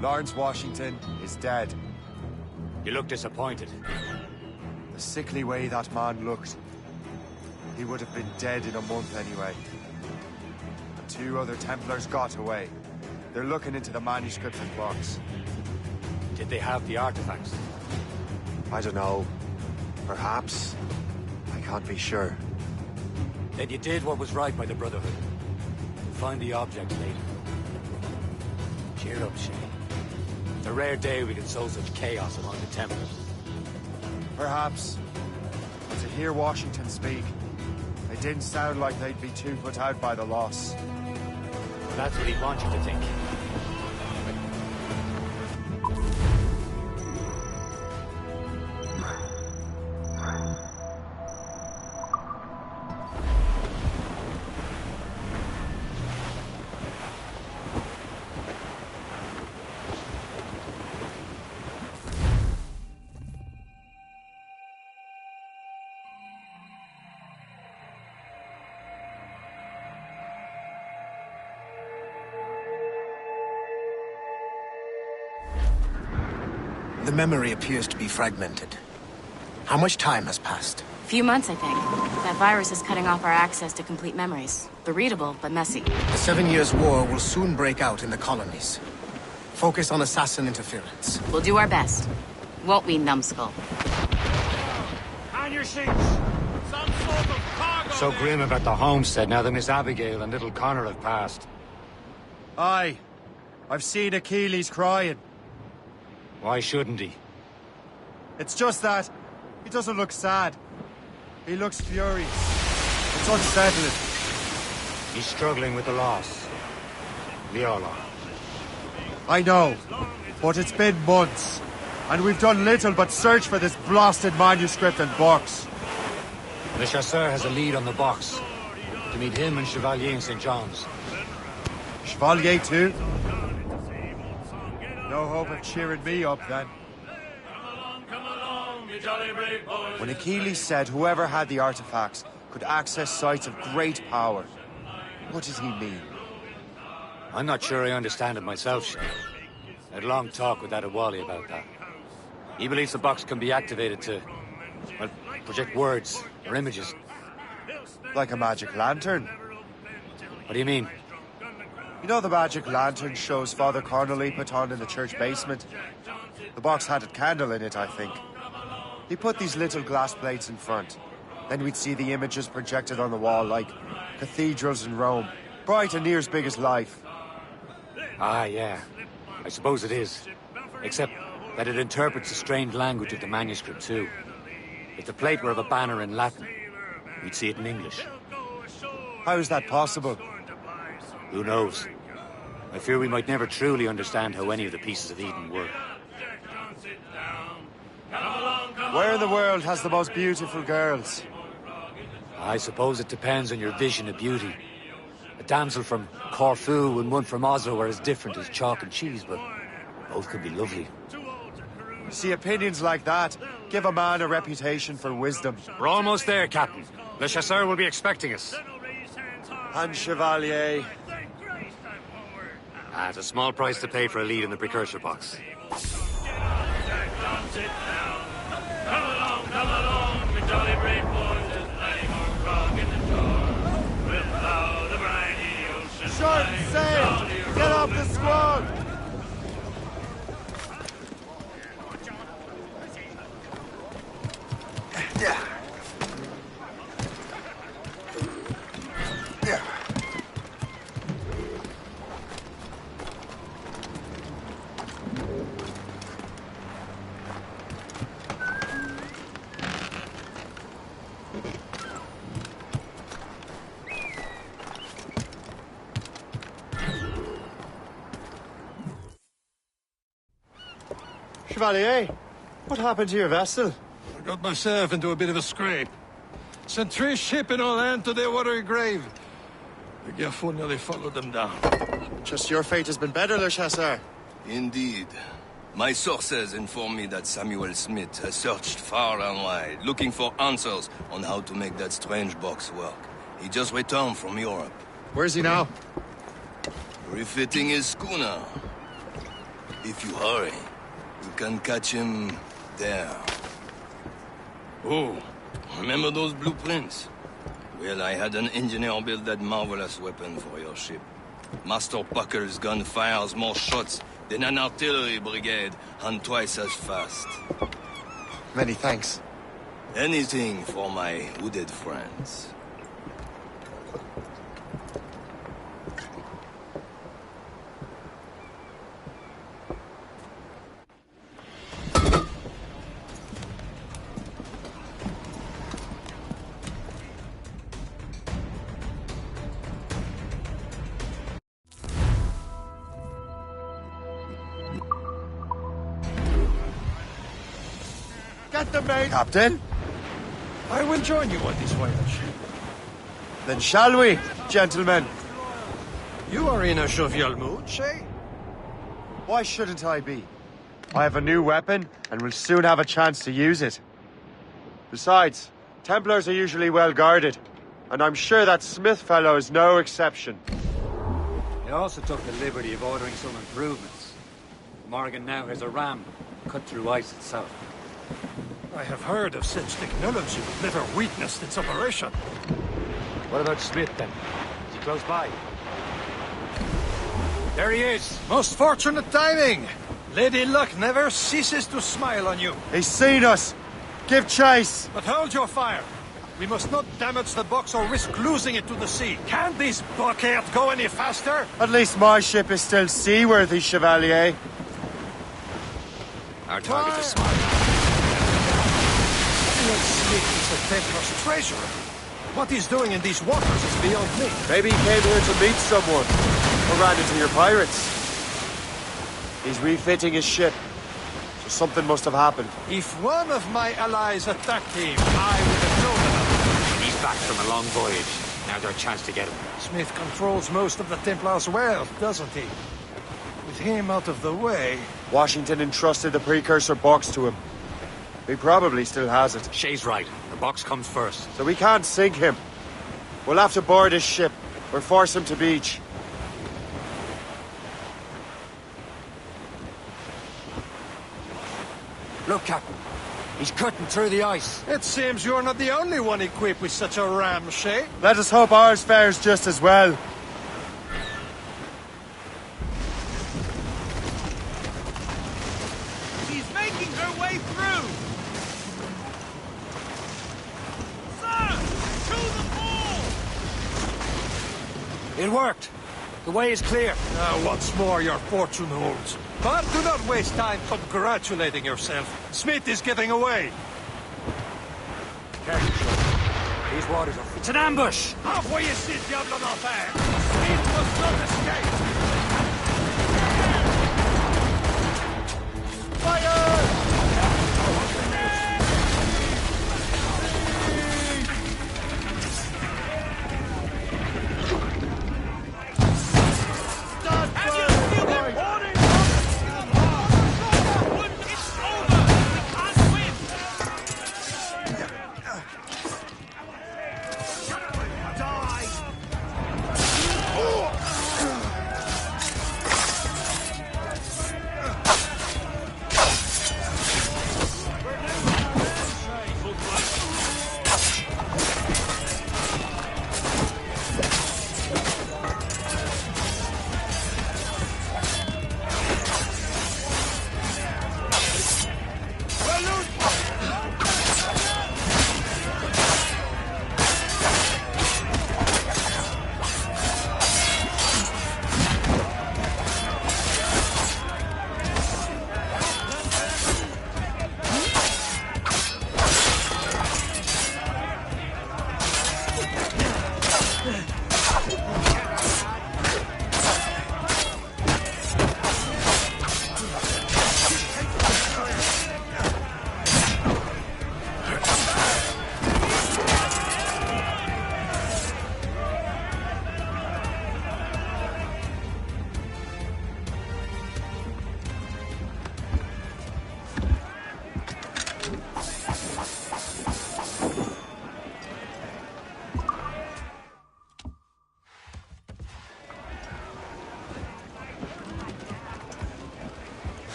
Lawrence Washington is dead. You look disappointed. The sickly way that man looked. He would have been dead in a month anyway. The 2 other Templars got away. They're looking into the manuscript and box. Did they have the artifacts? I don't know. Perhaps. I can't be sure. Then you did what was right by the Brotherhood. Find the objects later. Cheer up, Shay. It's a rare day we can sow such chaos among the Templars. Perhaps. But to hear Washington speak, it didn't sound like they'd be too put out by the loss. That's what he'd want you to think. The memory appears to be fragmented. How much time has passed? A few months, I think. That virus is cutting off our access to complete memories. They're readable, but messy. The 7 Years' War will soon break out in the colonies. Focus on assassin interference. We'll do our best. Won't we, numbskull? On your seats! Some sort of cargo! So grim about the homestead now that Miss Abigail and little Connor have passed. Aye. I've seen Achilles crying. Why shouldn't he? It's just that he doesn't look sad. He looks furious. It's unsettling. He's struggling with the loss. We all are. I know, but it's been months, and we've done little but search for this blasted manuscript and box. Le Chasseur has a lead on the box. To meet him and Chevalier in St. John's. Chevalier too? No hope of cheering me up, then. When Achilles said whoever had the artifacts could access sites of great power, what did he mean? I'm not sure I understand it myself, Shay. I had a long talk with Adewale about that. He believes the box can be activated to, well, project words or images. Like a magic lantern? What do you mean? You know the magic lantern shows Father Connolly put on in the church basement? The box had a candle in it, I think. He put these little glass plates in front. Then we'd see the images projected on the wall like cathedrals in Rome. Bright and near as big as life. Ah, yeah. I suppose it is. Except that it interprets the strange language of the manuscript, too. If the plate were of a banner in Latin, we'd see it in English. How is that possible? Who knows? I fear we might never truly understand how any of the pieces of Eden work. Where in the world has the most beautiful girls? I suppose it depends on your vision of beauty. A damsel from Corfu and one from Oslo are as different as chalk and cheese, but both could be lovely. See, opinions like that give a man a reputation for wisdom. We're almost there, Captain. Le Chasseur will be expecting us. And Chevalier. It's a small price to pay for a lead in the precursor box. Come along, the jolly brave boys, just letting our frog in the jar. We'll plow the briny ocean. Short sail! Get off the squad! Yeah. Yeah. Chevalier. What happened to your vessel? I got myself into a bit of a scrape. Sent 3 ships in all hand to their watery grave. The Garfou nearly followed them down. Just your fate has been better, Le Chasseur. Indeed. My sources inform me that Samuel Smith has searched far and wide, looking for answers on how to make that strange box work. He just returned from Europe. Where's he now? Refitting his schooner. If you hurry, you can catch him there. Oh, remember those blueprints? Well, I had an engineer build that marvelous weapon for your ship. Master Buckle's gun fires more shots than an artillery brigade, and twice as fast. Many thanks. Anything for my hooded friends. Get the mate, Captain. I will join you on this voyage. Then shall we, gentlemen? You are in a jovial mood, Shay? Why shouldn't I be? I have a new weapon, and will soon have a chance to use it. Besides, Templars are usually well guarded, and I'm sure that Smith fellow is no exception. He also took the liberty of ordering some improvements. Morgan now has a ram cut through ice itself. I have heard of such technology, but never witnessed its operation. What about Smith, then? Is he close by? There he is! Most fortunate timing! Lady Luck never ceases to smile on you. He's seen us! Give chase! But hold your fire! We must not damage the box or risk losing it to the sea. Can this blockade go any faster? At least my ship is still seaworthy, Chevalier. Our target is smart. Smith is the Templar's treasurer. What he's doing in these waters is beyond me. Maybe he came here to meet someone, or ran into your pirates. He's refitting his ship, so something must have happened. If one of my allies attacked him, I would have known about it. He's back from a long voyage. Now's our chance to get him. Smith controls most of the Templars' wealth, doesn't he? With him out of the way... Washington entrusted the precursor box to him. He probably still has it. Shay's right. The box comes first. So we can't sink him. We'll have to board his ship, or force him to beach. Look, Captain. He's cutting through the ice. It seems you're not the only one equipped with such a ram, Shay. Let us hope ours fares just as well. She's making her way through! Sir! To the ball! It worked. The way is clear. Now, once more, your fortune holds. But do not waste time congratulating yourself. Smith is getting away. Careful. These waters are... It's an ambush! Envoyez ces diables en enfer! Smith must not escape! Fire!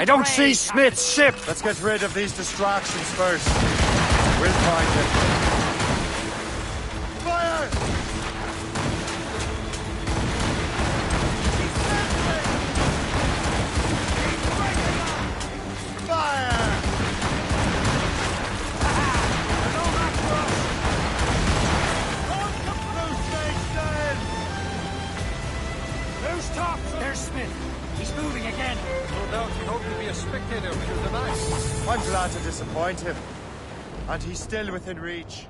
I don't see Smith's ship! Let's get rid of these distractions first. We'll find him. Fire! Fire! Who's top? There's Smith. He's moving again. No doubt he hoped to be a spectator through the night. I'm glad to disappoint him. And he's still within reach.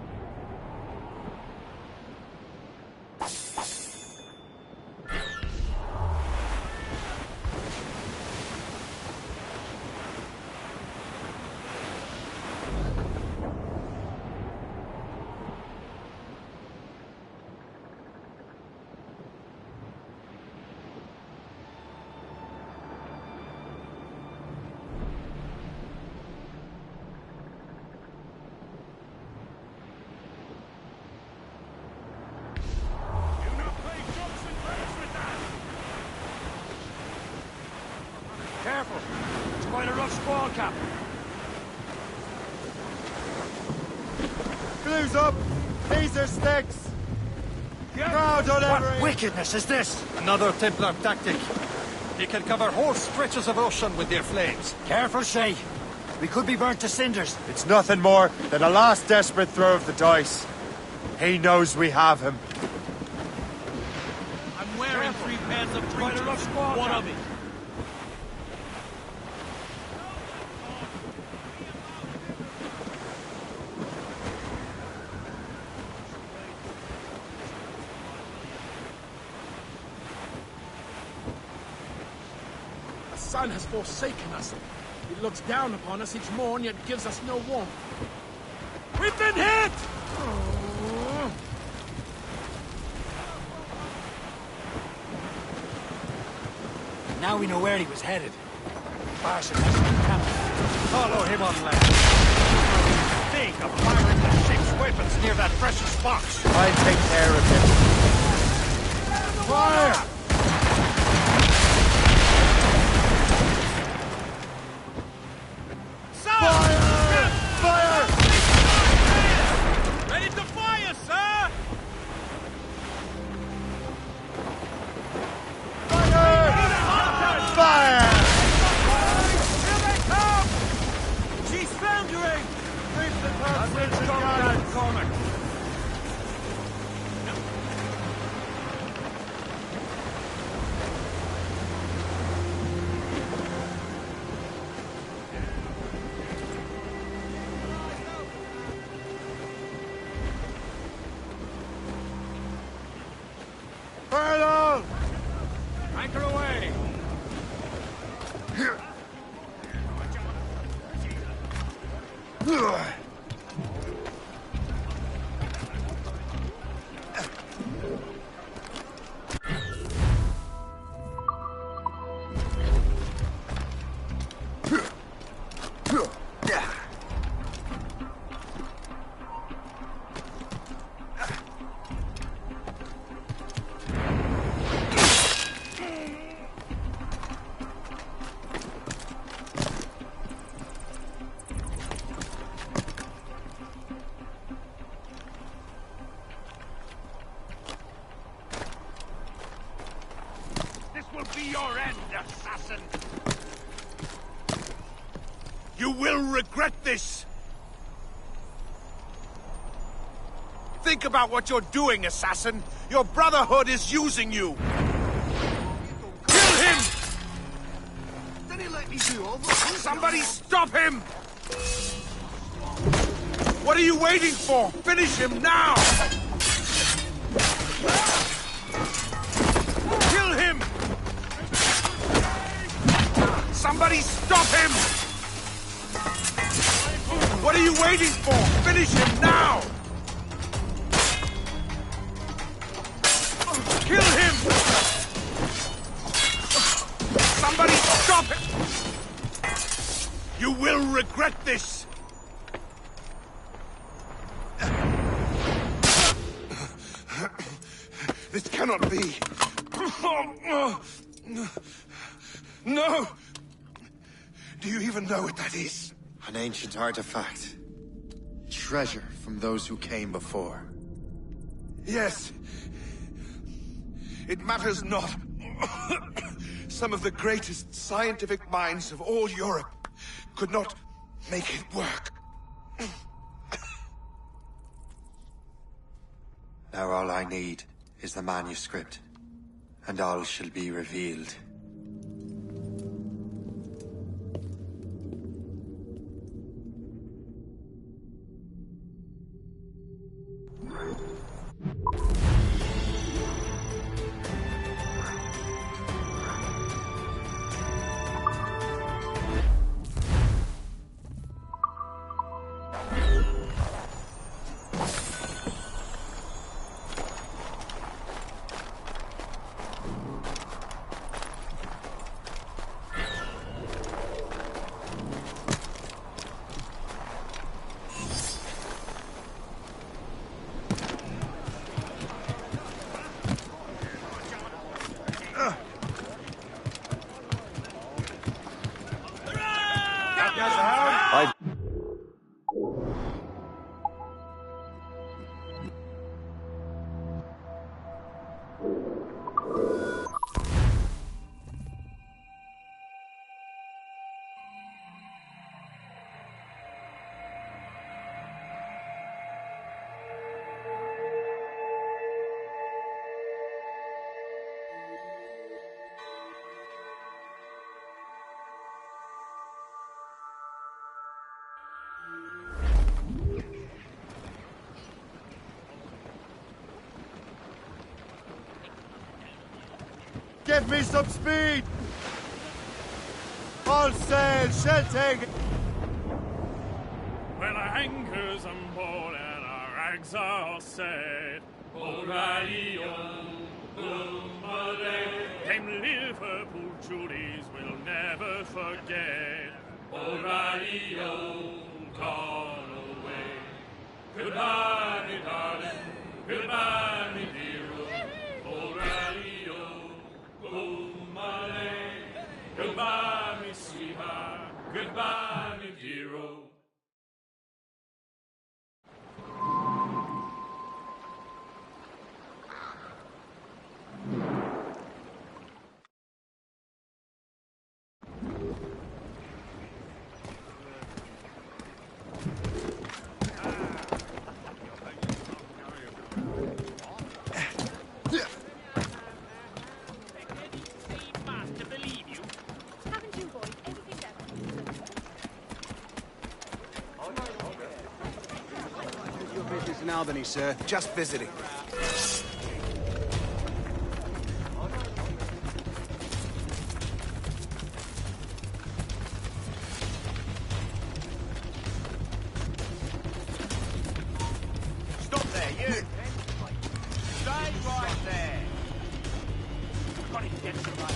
Careful. It's quite a rough squall, Cap. Blue's up! These are sticks! Crowd on What every... wickedness is this? Another Templar tactic. He can cover whole stretches of ocean with their flames. Careful, Shay. We could be burnt to cinders. It's nothing more than a last desperate throw of the dice. He knows we have him. I'm wearing 3 pairs of breeches. One of it. The sun has forsaken us. It looks down upon us each morn, yet gives us no warmth. We've been hit! Now we know where he was headed. Barson has some camp. Follow him on land. Think of firing the ship's weapons near that precious box. I'll take care of him. Fire! Ready to fire, sir! Fire! Here they come! She's foundering! Reef the pursuit and guns! Cormac. Furlong! Anchor away! Will be your end, assassin! You will regret this! Think about what you're doing, assassin! Your Brotherhood is using you! Kill him! Then he let me do all the... Somebody stop him! What are you waiting for? Finish him now! Kill him! Somebody stop him! What are you waiting for? Finish him now! Kill him! Somebody stop him! You will regret this! This cannot be! No! Do you even know what that is? An ancient artifact. Treasure from those who came before. Yes. It matters not. Some of the greatest scientific minds of all Europe could not make it work. Now all I need is the manuscript, and all shall be revealed. Give me some speed! All sail, shell take! When our anchor's on board and our rags are all set, O'Reilly, Dame Liverpool Judies will never forget. O'Reilly, gone away. Goodbye, me darling. Goodbye, me dear. O'Reilly, goodbye, me sweetheart. Goodbye, me dear-o. In Albany, sir. Just visiting. Stop there, you! Stay right there! Got him, get him right.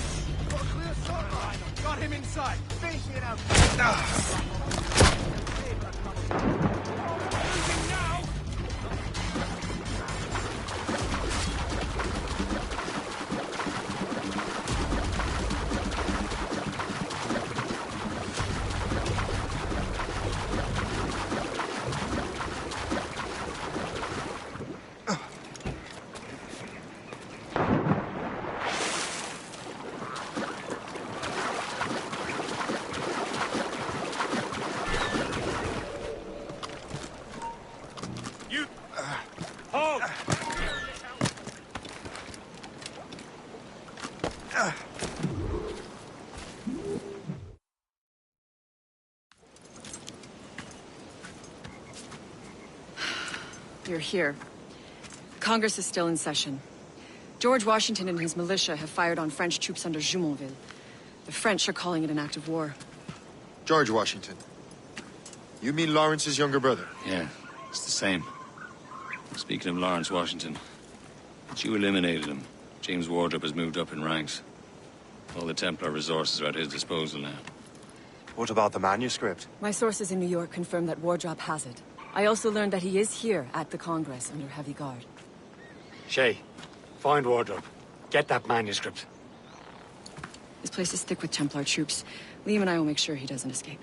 Got a clear sight line. Got him inside. Finish it out. You're here. Congress is still in session. George Washington and his militia have fired on French troops under Jumonville. The French are calling it an act of war. George Washington. You mean Lawrence's younger brother? Yeah, it's the same. Speaking of Lawrence Washington, but you eliminated him. James Wardrop has moved up in ranks. All the Templar resources are at his disposal now. What about the manuscript? My sources in New York confirm that Wardrop has it. I also learned that he is here at the Congress under heavy guard. Shay, find Wardrop. Get that manuscript. This place is thick with Templar troops. Liam and I will make sure he doesn't escape.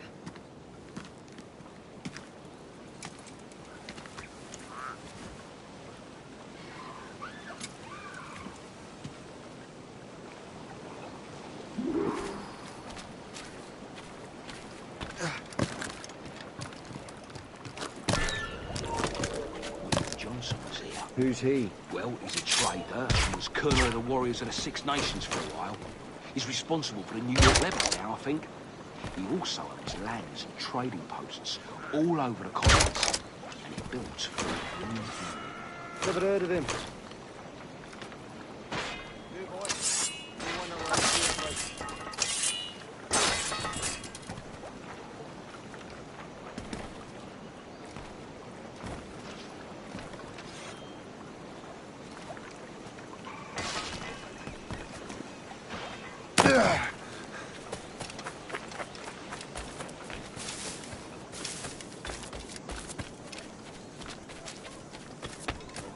Who's he? Well, he's a traitor and was colonel of the Warriors of the Six Nations for a while. He's responsible for the New York levels now, I think. He also owns lands and trading posts all over the colonies. And he built... Never heard of him.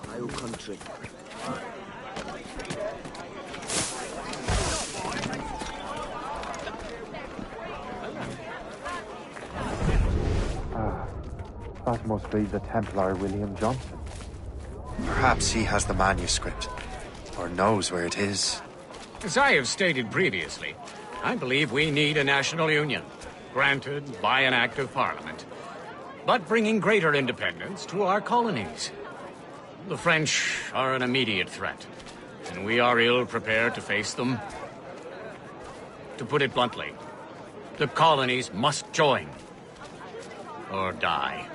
Ohio country. That must be the Templar William Johnson. Perhaps he has the manuscript, or knows where it is. As I have stated previously, I believe we need a national union, granted by an act of parliament, but bringing greater independence to our colonies. The French are an immediate threat, and we are ill prepared to face them. To put it bluntly, the colonies must join, or die.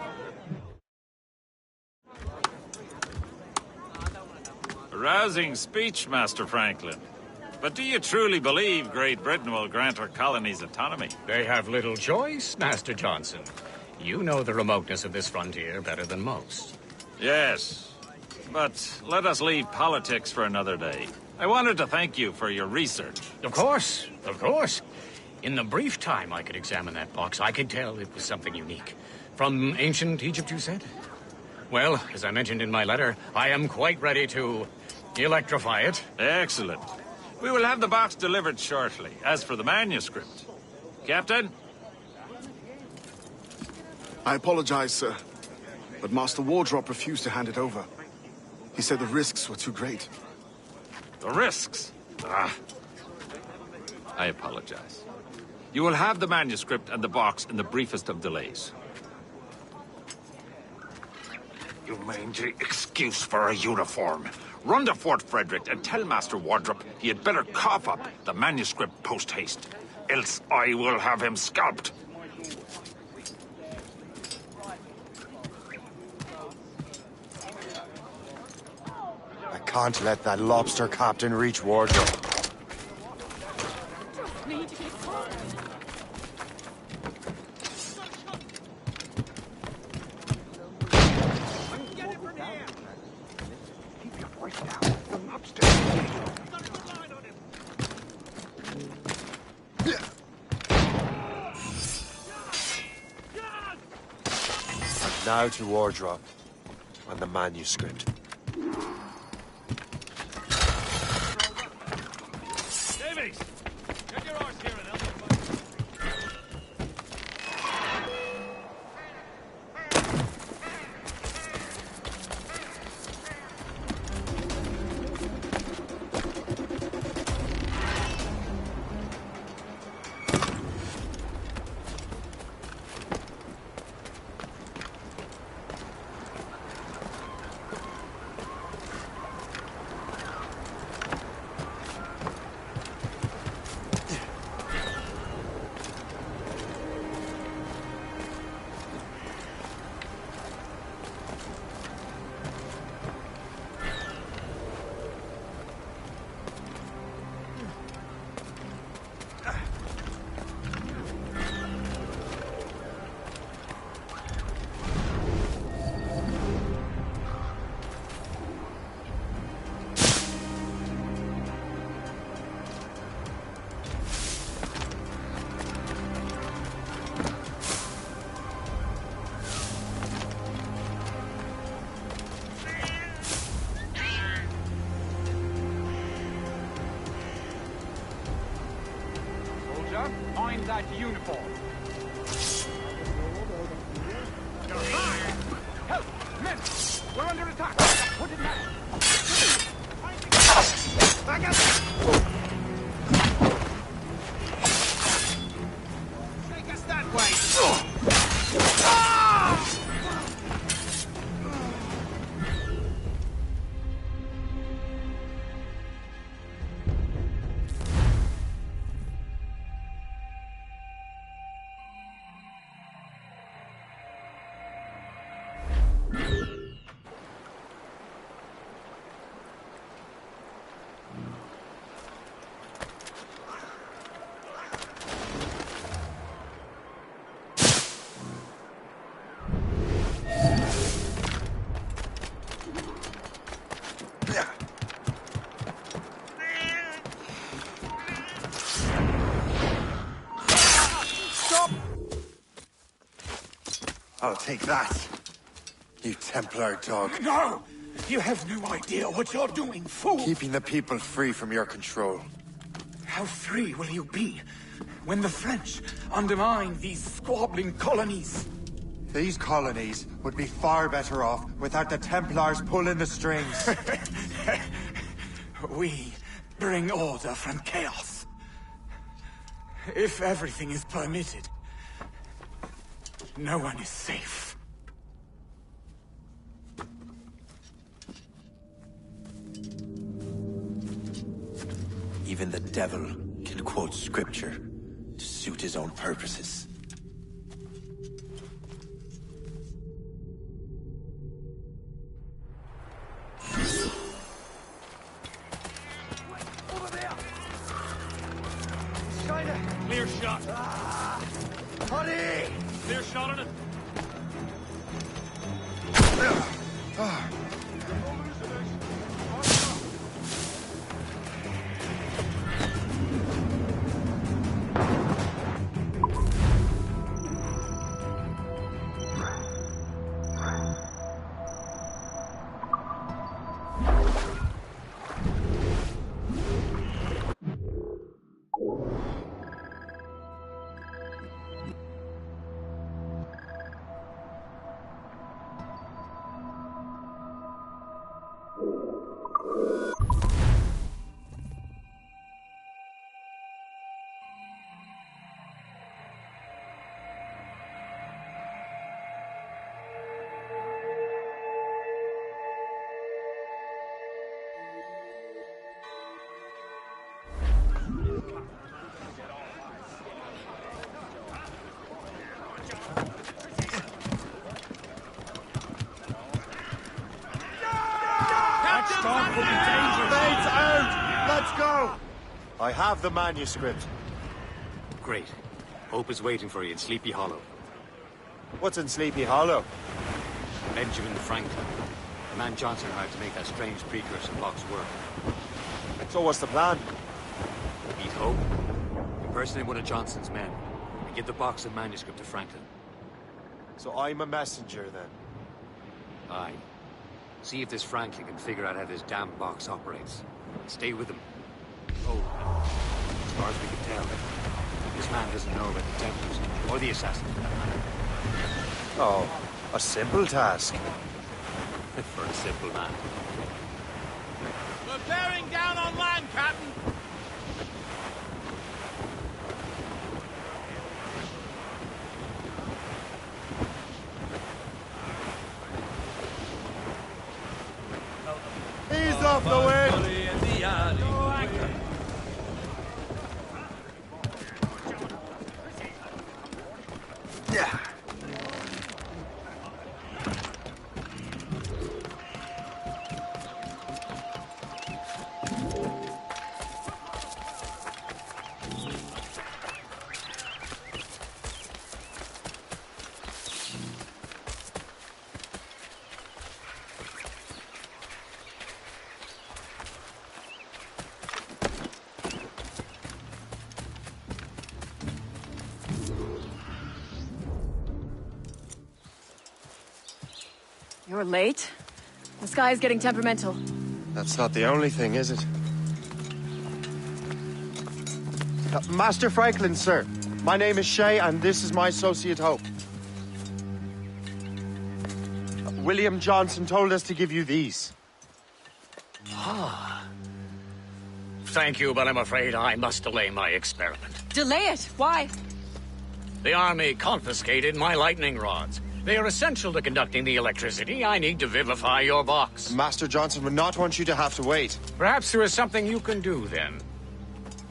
A rousing speech, Master Franklin. But do you truly believe Great Britain will grant our colonies autonomy? They have little choice, Master Johnson. You know the remoteness of this frontier better than most. Yes, but let us leave politics for another day. I wanted to thank you for your research. Of course, of course. In the brief time I could examine that box, I could tell it was something unique. From ancient Egypt, you said? Well, as I mentioned in my letter, I am quite ready to electrify it. Excellent. We will have the box delivered shortly. As for the manuscript... Captain? I apologize, sir, but Master Wardrop refused to hand it over. He said the risks were too great. The risks? Ah. I apologize. You will have the manuscript and the box in the briefest of delays. You mangy excuse for a uniform. Run to Fort Frederick and tell Master Wardrop he had better cough up the manuscript post-haste. Else I will have him scalped. I can't let that lobster captain reach Wardrop. Now to Wardrop and the manuscript. Davies! Get your horse here and help Sir, I'm that uniform. Help! Men! We're under attack! Put it back! Back up! Take us that way! I'll take that, you Templar dog. No! You have no idea what you're doing, fool! Keeping the people free from your control. How free will you be when the French undermine these squabbling colonies? These colonies would be far better off without the Templars pulling the strings. We bring order from chaos. If everything is permitted, no one is safe. Even the devil can quote scripture to suit his own purposes. Clear shot. Honey! Clear shot on it. Bates out! Let's go! I have the manuscript. Great. Hope is waiting for you in Sleepy Hollow. What's in Sleepy Hollow? Benjamin Franklin. The man Johnson hired to make that strange precursor box work. So what's the plan? Meet Hope, impersonate one of Johnson's men, and give the box and manuscript to Franklin. So I'm a messenger, then? Aye. See if this Franklin can figure out how this damn box operates. Stay with him. Oh, as far as we can tell, this man doesn't know about the Templars, or the assassins for that matter. Oh, a simple task. For a simple man. We're bearing down on land, Captain. Ease off the wind! Yeah. You're late. The sky is getting temperamental. That's not the only thing, is it? Master Franklin, sir. My name is Shay, and this is my associate Hope. William Johnson told us to give you these. Ah. Thank you, but I'm afraid I must delay my experiment. Delay it? Why? The army confiscated my lightning rods. They are essential to conducting the electricity I need to vivify your box. Master Johnson would not want you to have to wait. Perhaps there is something you can do, then.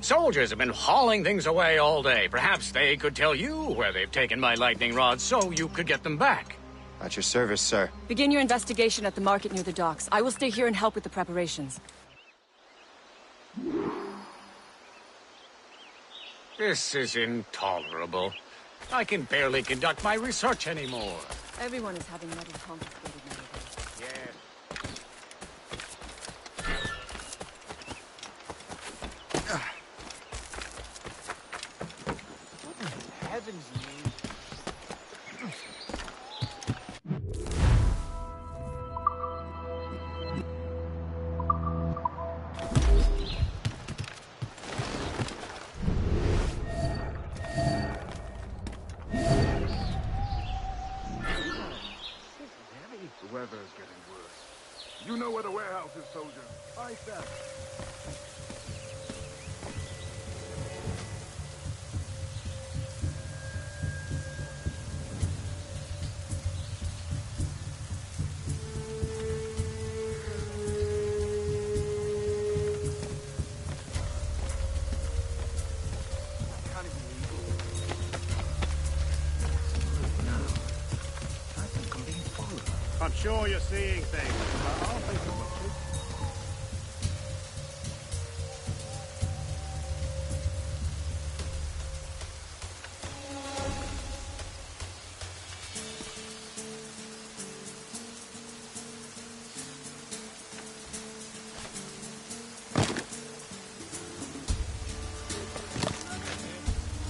Soldiers have been hauling things away all day. Perhaps they could tell you where they've taken my lightning rods so you could get them back. At your service, sir. Begin your investigation at the market near the docks. I will stay here and help with the preparations. This is intolerable. I can barely conduct my research anymore. Everyone is having metal confiscated nowadays. What in heaven's name? The weather is getting worse. You know where the warehouse is, soldier. I said. I'm sure you're seeing things, but I'll think of what you...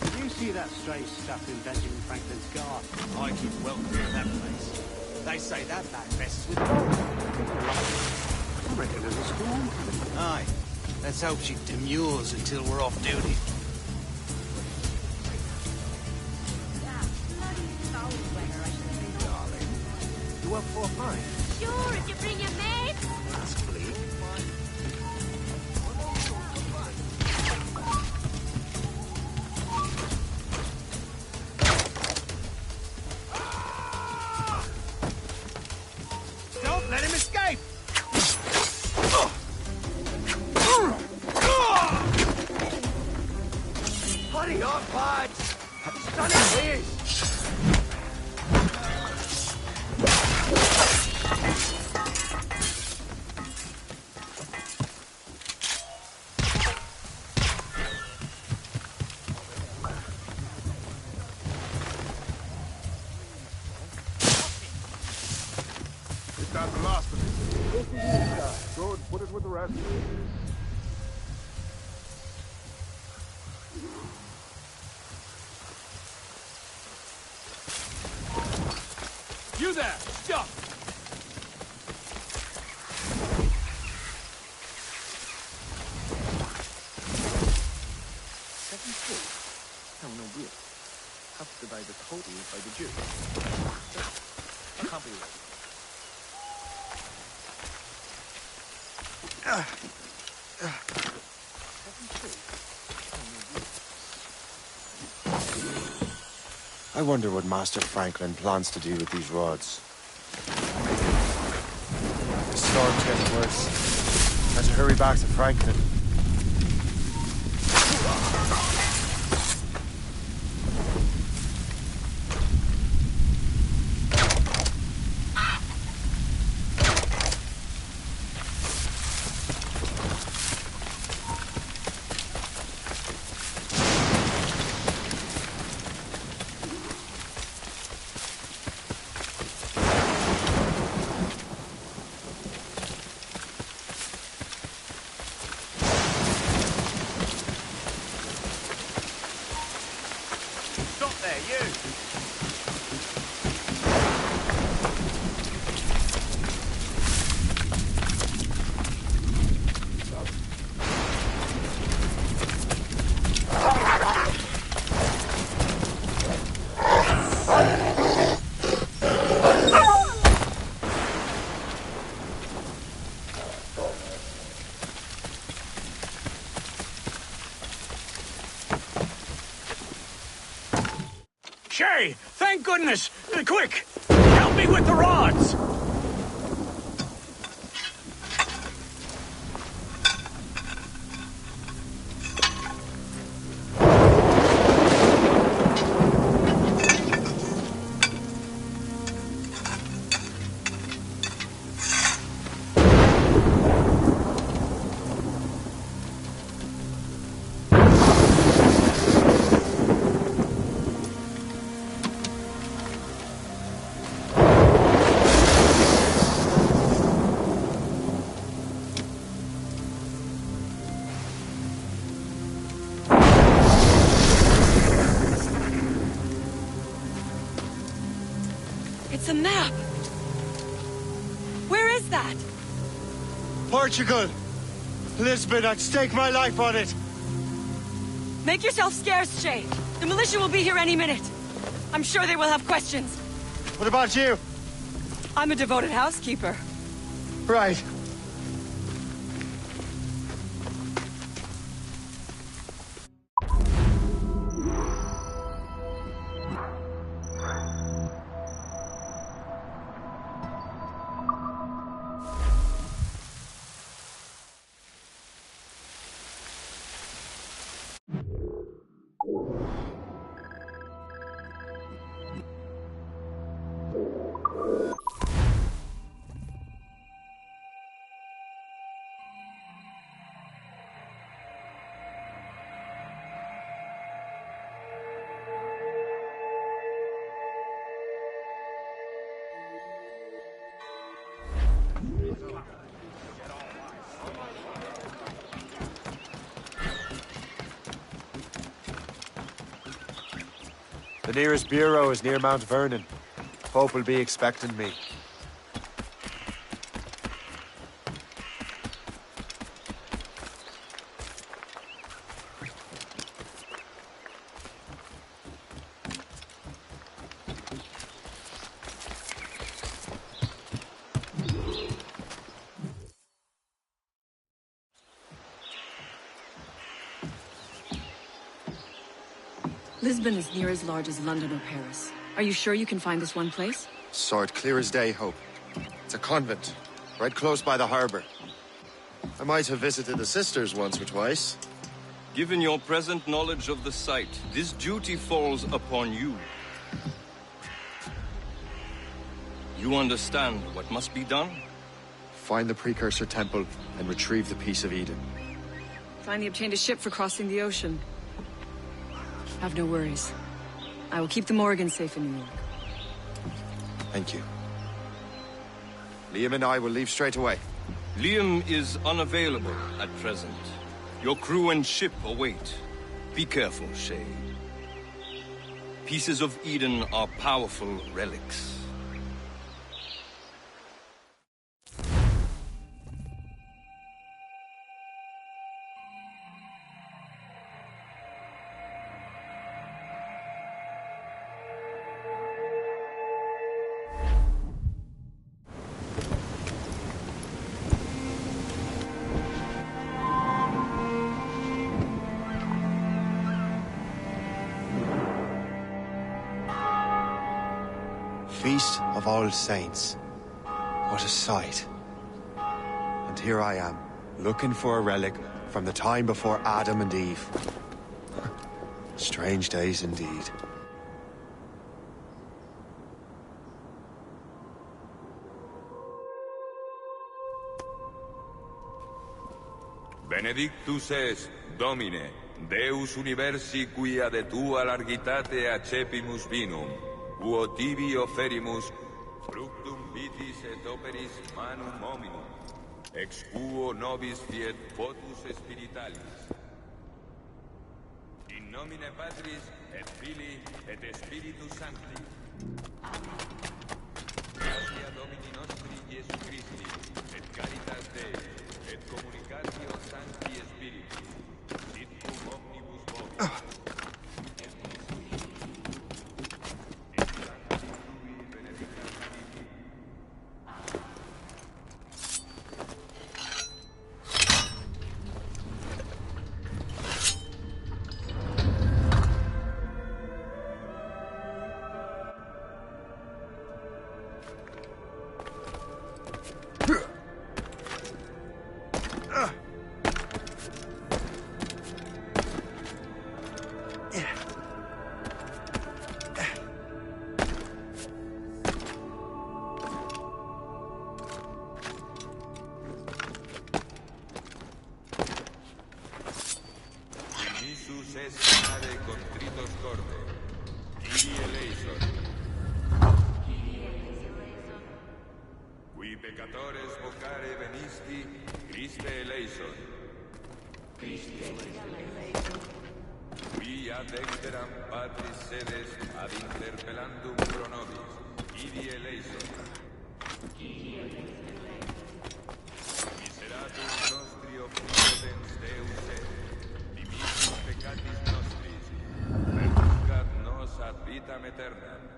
Did you see that strange stuff in Benjamin Franklin's garden? I keep welcome to that place. They say that messes with gold. I reckon there's a storm coming. Aye. Let's hope she demurs until we're off duty. Darling, you up for a pint? Sure, if you bring your mates. That's bleak. Don't let him escape! Hurry up, lads! He's done it his! Is that the last of it? This is you, sir. Go and put it with the rest. You there! Stop! No, real. Have to buy the total by the Jew. I can't be right. I wonder what Master Franklin plans to do with these rods. The storm's getting worse. I should hurry back to Franklin. Stop there, you! Shay! Thank goodness! Quick! Help me with the rods! It's a map! Where is that? Portugal! Lisbon, I'd stake my life on it! Make yourself scarce, Shay. The militia will be here any minute. I'm sure they will have questions. What about you? I'm a devoted housekeeper. Right. The nearest bureau is near Mount Vernon. Pope will be expecting me. Lisbon is near as large as London or Paris. Are you sure you can find this one place? Saw it clear as day, Hope. It's a convent, right close by the harbor. I might have visited the sisters once or twice. Given your present knowledge of the site, this duty falls upon you. You understand what must be done? Find the precursor temple and retrieve the Piece of Eden. Finally obtained a ship for crossing the ocean. Have no worries. I will keep the Morgans safe in New York. Thank you. Liam and I will leave straight away. Liam is unavailable at present. Your crew and ship await. Be careful, Shay. Pieces of Eden are powerful relics. Feast of All Saints. What a sight. And here I am, looking for a relic from the time before Adam and Eve. Strange days indeed. Benedictus es, Domine, Deus universi quia de tua largitate accepimus vinum, uo tibi oferimus fructum vitis et operis manum hominum, ex quo nobis fiet votus spiritualis. In nomine Patris et Filii et Spiritus Sancti. Gratia Domini nostri Iesu Christi, et caritas Dei, et communicatio Sancti Spiritus, sit cum omnibus vobis. eleison. Qui ad exteram patris sedes ad interpellandum pro nobis, idi eleison. Miseratum nostri omnipotens Deus dimittis peccatis nostris, perducat nos ad vitam aeternam.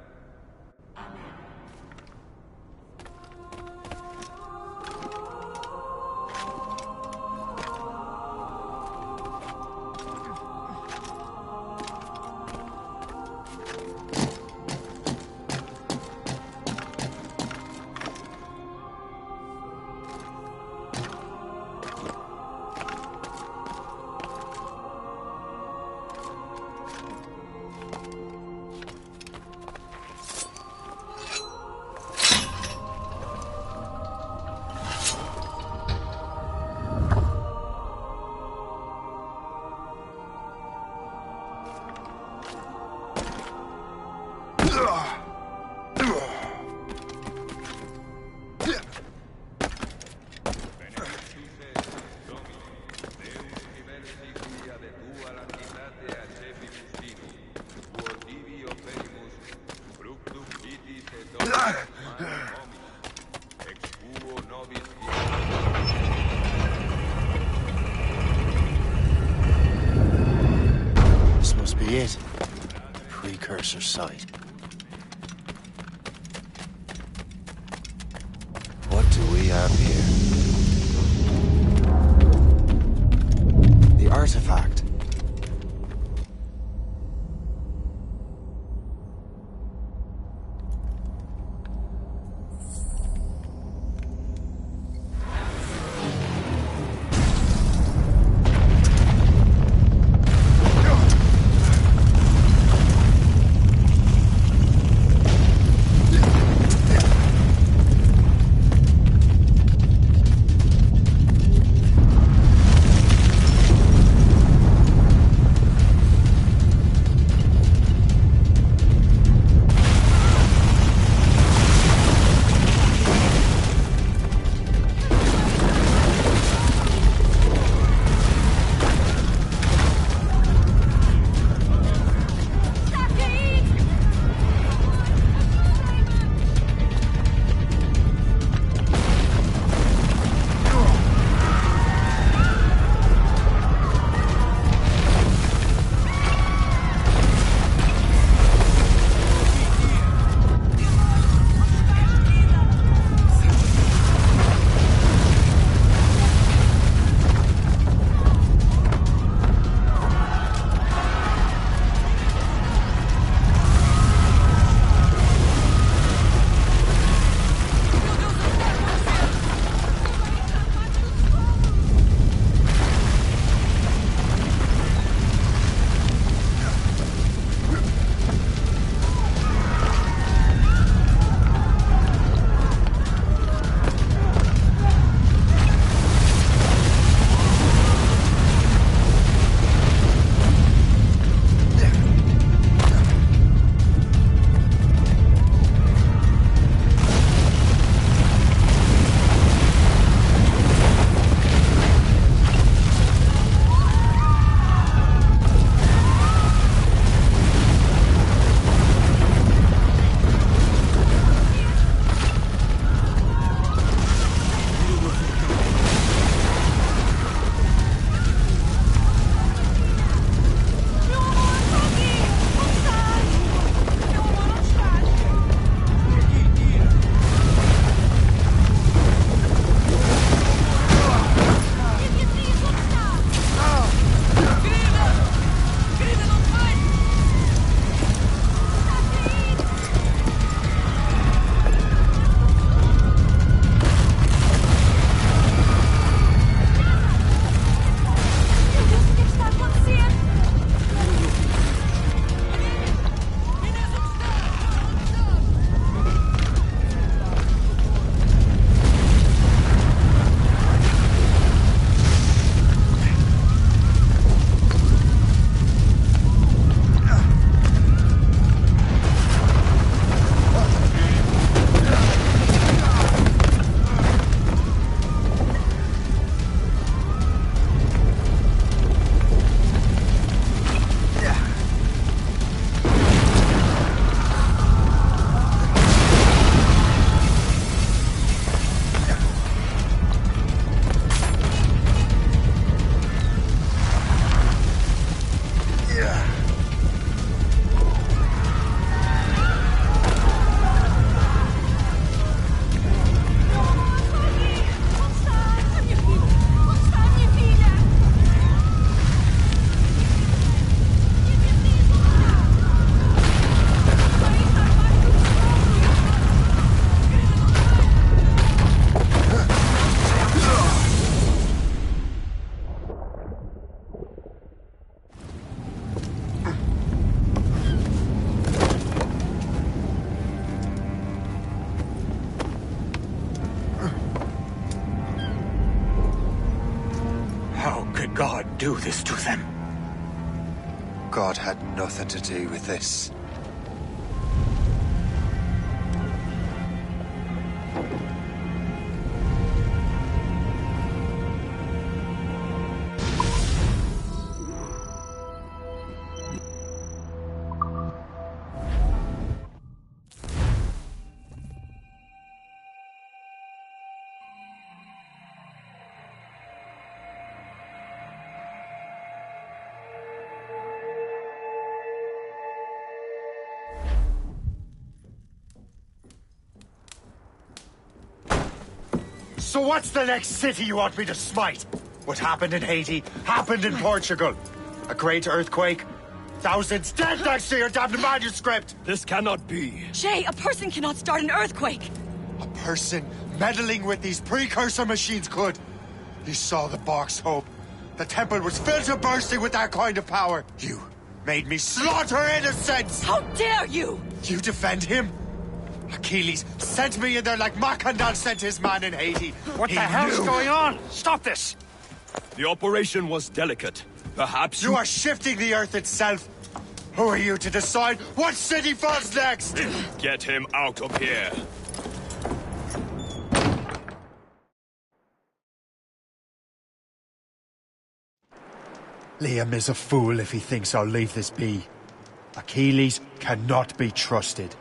This must be it. Precursor site. What do we have here? The artifact. do this to them? God had nothing to do with this. So what's the next city you want me to smite? What happened in Haiti happened in Portugal. A great earthquake. Thousands dead thanks to your damned manuscript! This cannot be. Shay, a person cannot start an earthquake! A person meddling with these precursor machines could. You saw the box, Hope. The temple was filled to bursting with that kind of power. You made me slaughter innocents! How dare you! You defend him? Achilles sent me in there like Macandal sent his man in Haiti. What the hell's going on? Stop this! The operation was delicate. Perhaps you are shifting the earth itself. Who are you to decide what city falls next? Get him out of here. Liam is a fool if he thinks I'll leave this be. Achilles cannot be trusted.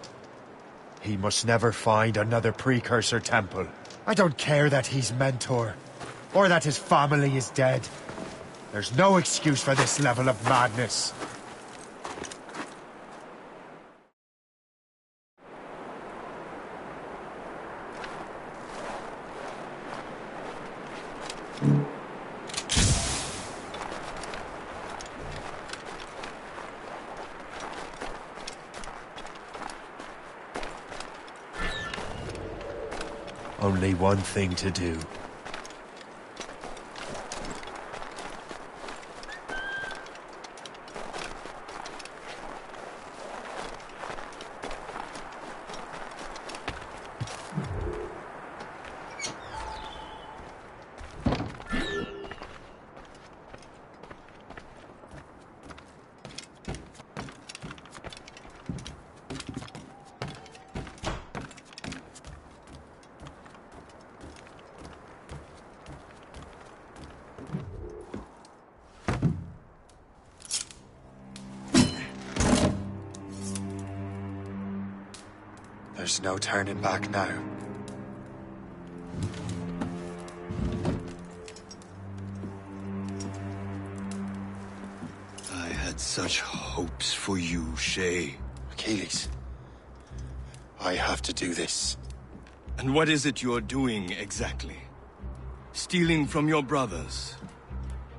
He must never find another precursor temple. I don't care that he's mentor, or that his family is dead. There's no excuse for this level of madness. Only one thing to do. There's no turning back now. I had such hopes for you, Shay. Achilles, I have to do this. And what is it you're doing, exactly? Stealing from your brothers?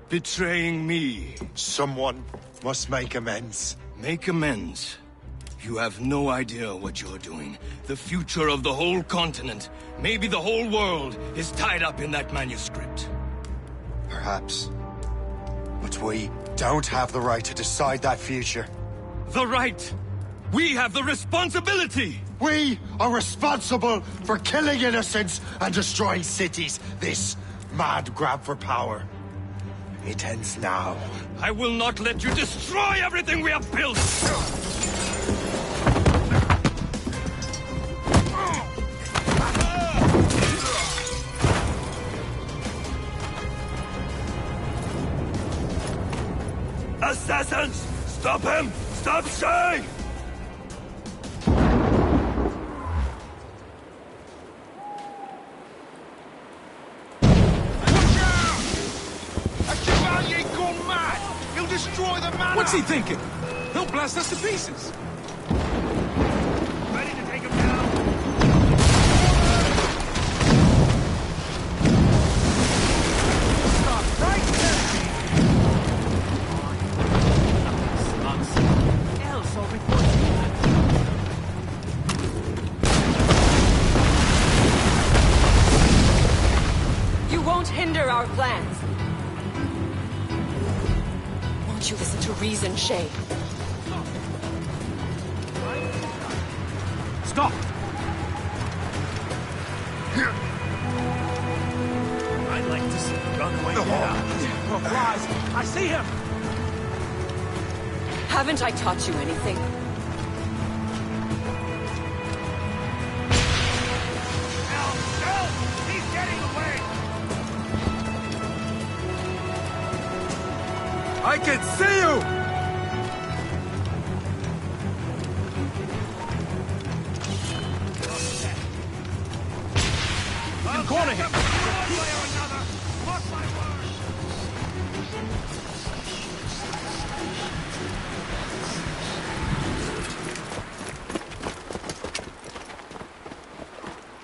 Betraying me? Someone must make amends. Make amends? You have no idea what you're doing. The future of the whole continent, maybe the whole world, is tied up in that manuscript. Perhaps. But we don't have the right to decide that future. The right! We have the responsibility! We are responsible for killing innocents and destroying cities. This mad grab for power. It ends now. I will not let you destroy everything we have built! Assassins! Stop him! Stop Shay! Destroy the manor! What's he thinking? He'll blast us to pieces. Ready to take him down? Stop right there! Else I'll report you. You won't hinder our plans. You listen to reason, Shay. Stop! I'd like to see the gun away now. for flies! I see him! Haven't I taught you anything? He's getting away! I can see you! Corner him!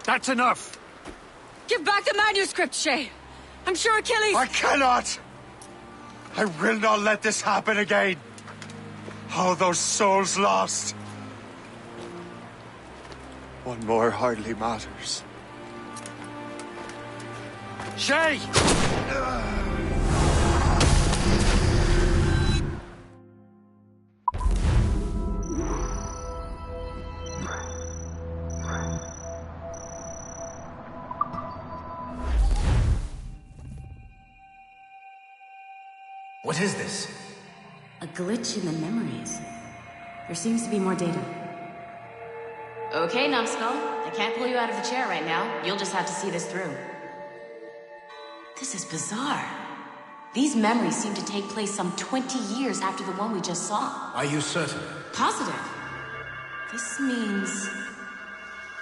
That's enough! Give back the manuscript, Shay! I'm sure Achilles... I cannot! I will not let this happen again! Oh, those souls lost! One more hardly matters. Shay! What is this? A glitch in the memories. There seems to be more data. Okay, Numbskull. I can't pull you out of the chair right now. You'll just have to see this through. This is bizarre. These memories seem to take place some 20 years after the one we just saw. Are you certain? Positive. This means...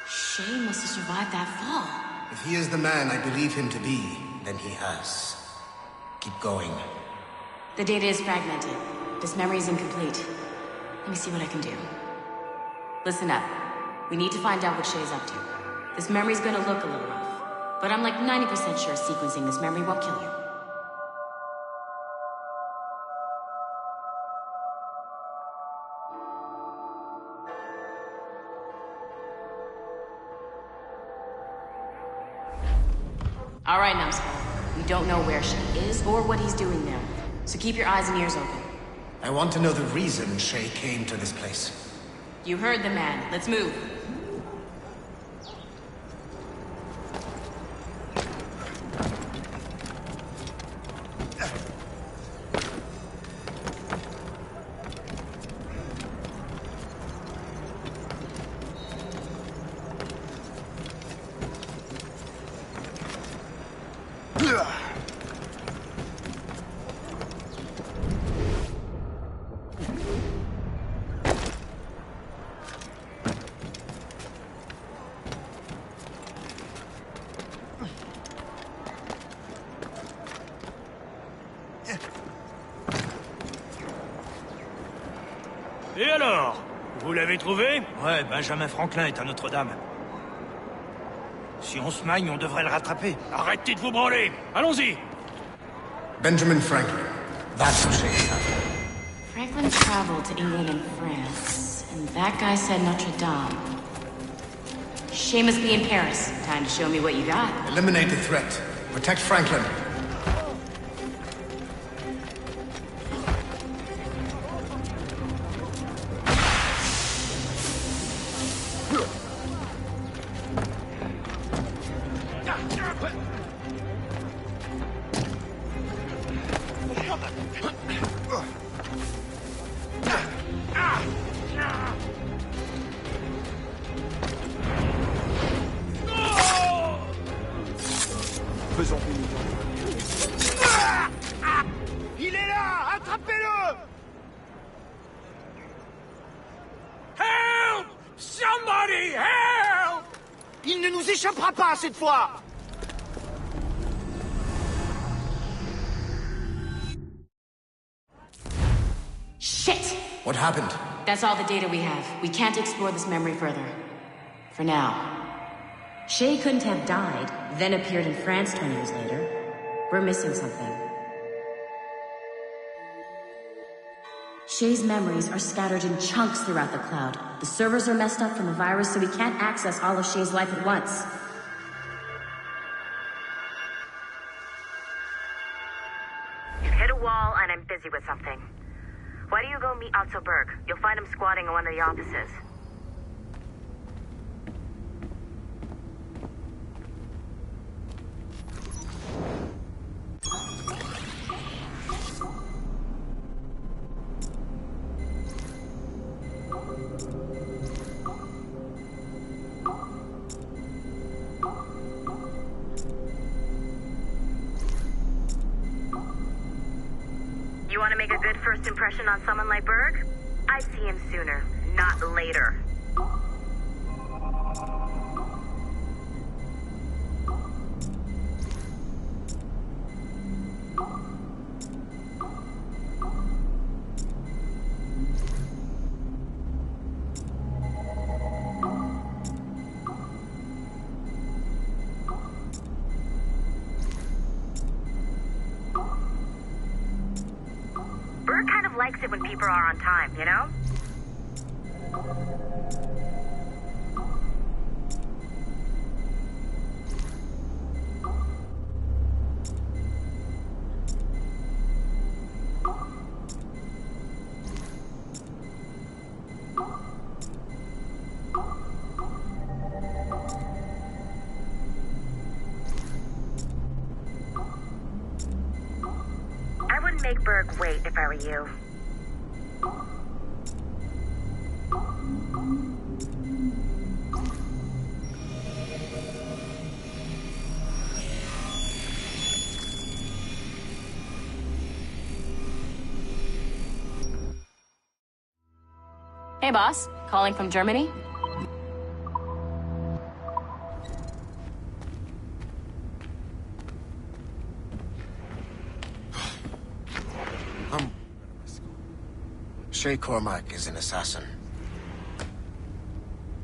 Shay must have survived that fall. If he is the man I believe him to be, then he has. Keep going. The data is fragmented. This memory is incomplete. Let me see what I can do. Listen up. We need to find out what Shay's up to. This memory's gonna look a little rough, but I'm like 90% sure sequencing this memory won't kill you. All right, Numbskull. We don't know where Shay is or what he's doing there. So keep your eyes and ears open. I want to know the reason Shay came to this place. You heard the man. Let's move. Et alors? Vous l'avez trouvé? Ouais, Benjamin Franklin est à Notre-Dame. Si on se magne, on devrait le rattraper. Arrêtez de vous branler! Allons-y! Benjamin Franklin. That's who Shay is after. Franklin traveled to England and France, and that guy said Notre Dame. Shay must be in Paris. Time to show me what you got. Eliminate the threat. Protect Franklin. Il est là! Attrapez-le! Help! Somebody help! Il ne nous échappera pas cette fois! Shit! What happened? That's all the data we have. We can't explore this memory further. For now. Shay couldn't have died, then appeared in France 20 years later. We're missing something. Shay's memories are scattered in chunks throughout the cloud. The servers are messed up from the virus, so we can't access all of Shay's life at once. You've hit a wall, and I'm busy with something. Why don't you go meet Otto Berg? You'll find him squatting in one of the offices. You want to make a good first impression on someone like Berg? I see him sooner, not later. Berg kind of likes it when people are on time, you know? I wouldn't make Berg wait if I were you. Hey, boss. Calling from Germany? Shay Cormac is an assassin.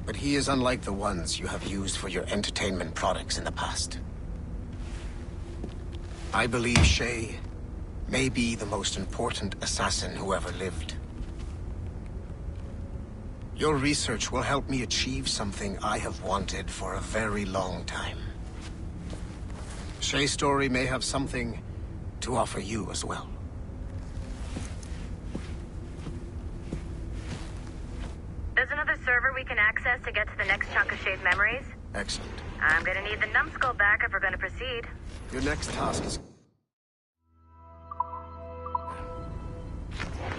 But he is unlike the ones you have used for your entertainment products in the past. I believe Shay may be the most important assassin who ever lived. Your research will help me achieve something I have wanted for a very long time. Shay's story may have something to offer you as well. There's another server we can access to get to the next chunk of Shay's memories. Excellent. I'm gonna need the numbskull back if we're gonna proceed. Your next task is...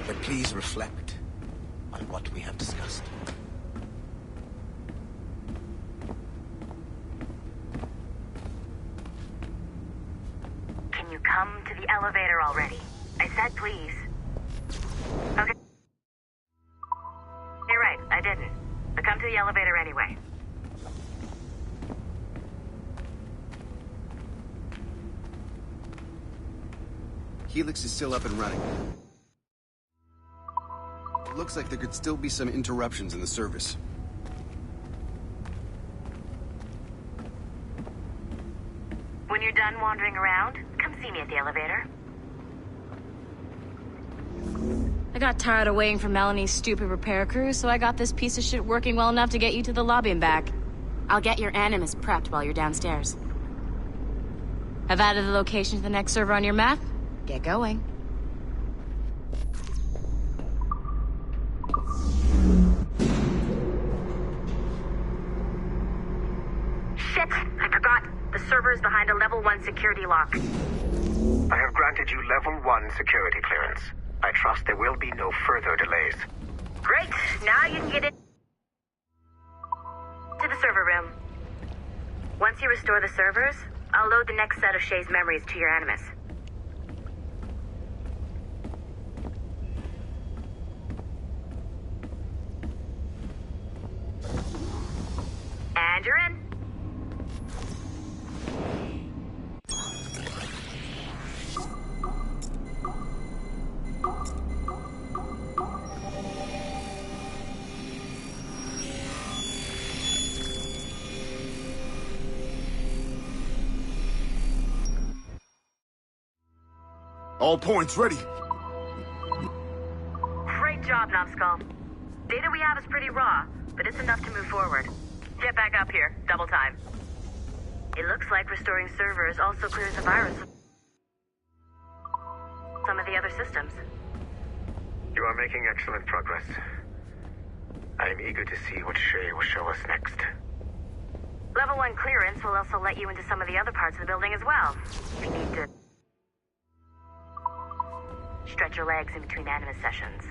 But please reflect on what we have discussed. Can you come to the elevator already? I said please. Okay. You're right, I didn't. But come to the elevator anyway. Helix is still up and running. It looks like there could still be some interruptions in the service. When you're done wandering around, come see me at the elevator. I got tired of waiting for Melanie's stupid repair crew, so I got this piece of shit working well enough to get you to the lobby and back. I'll get your Animus prepped while you're downstairs. I've added the location to the next server on your map. Get going. Shit! I forgot. The server is behind a level 1 security lock. I have granted you level 1 security clearance. I trust there will be no further delays. Great! Now you can get in to the server room. Once you restore the servers, I'll load the next set of Shay's memories to your Animus. And you're in. All points ready. Great job, Numbskull. Data we have is pretty raw, but it's enough to move forward. Get back up here. Double time. It looks like restoring servers also clears the virus of some of the other systems. You are making excellent progress. I am eager to see what Shay will show us next. Level 1 clearance will also let you into some of the other parts of the building as well. If you need to stretch your legs in between Animus sessions.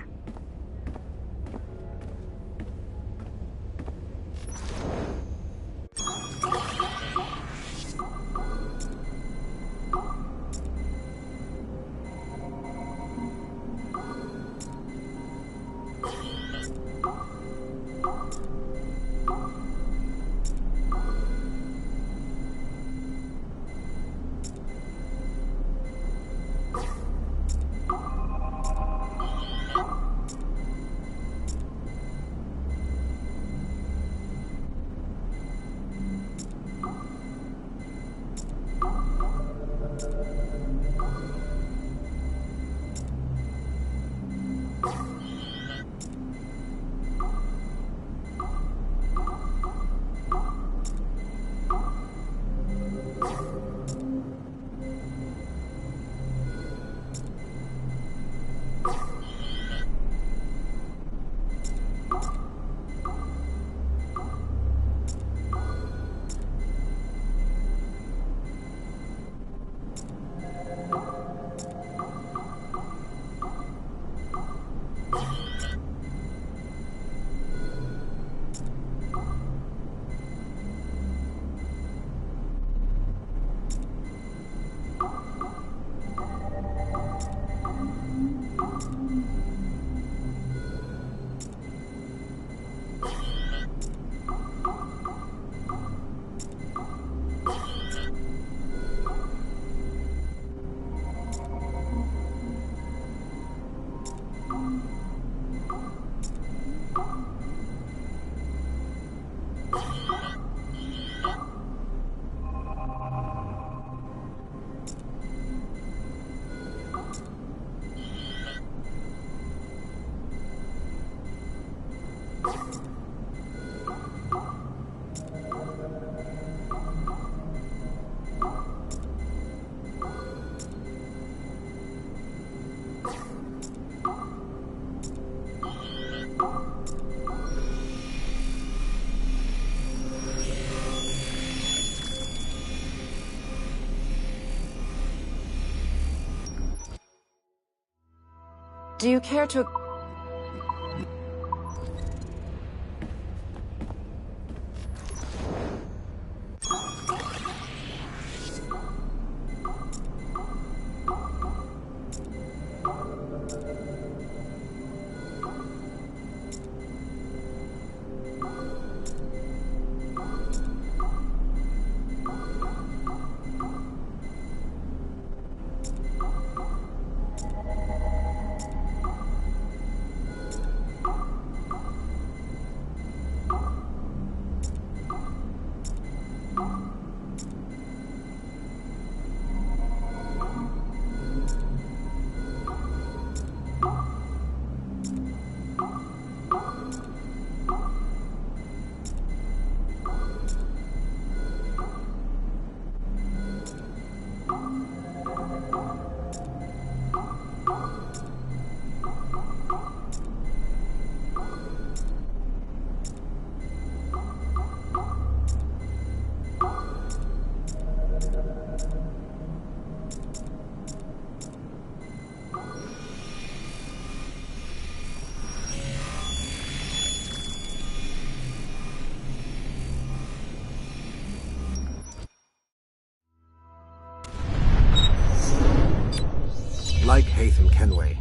Do you care to... Like Haytham Kenway,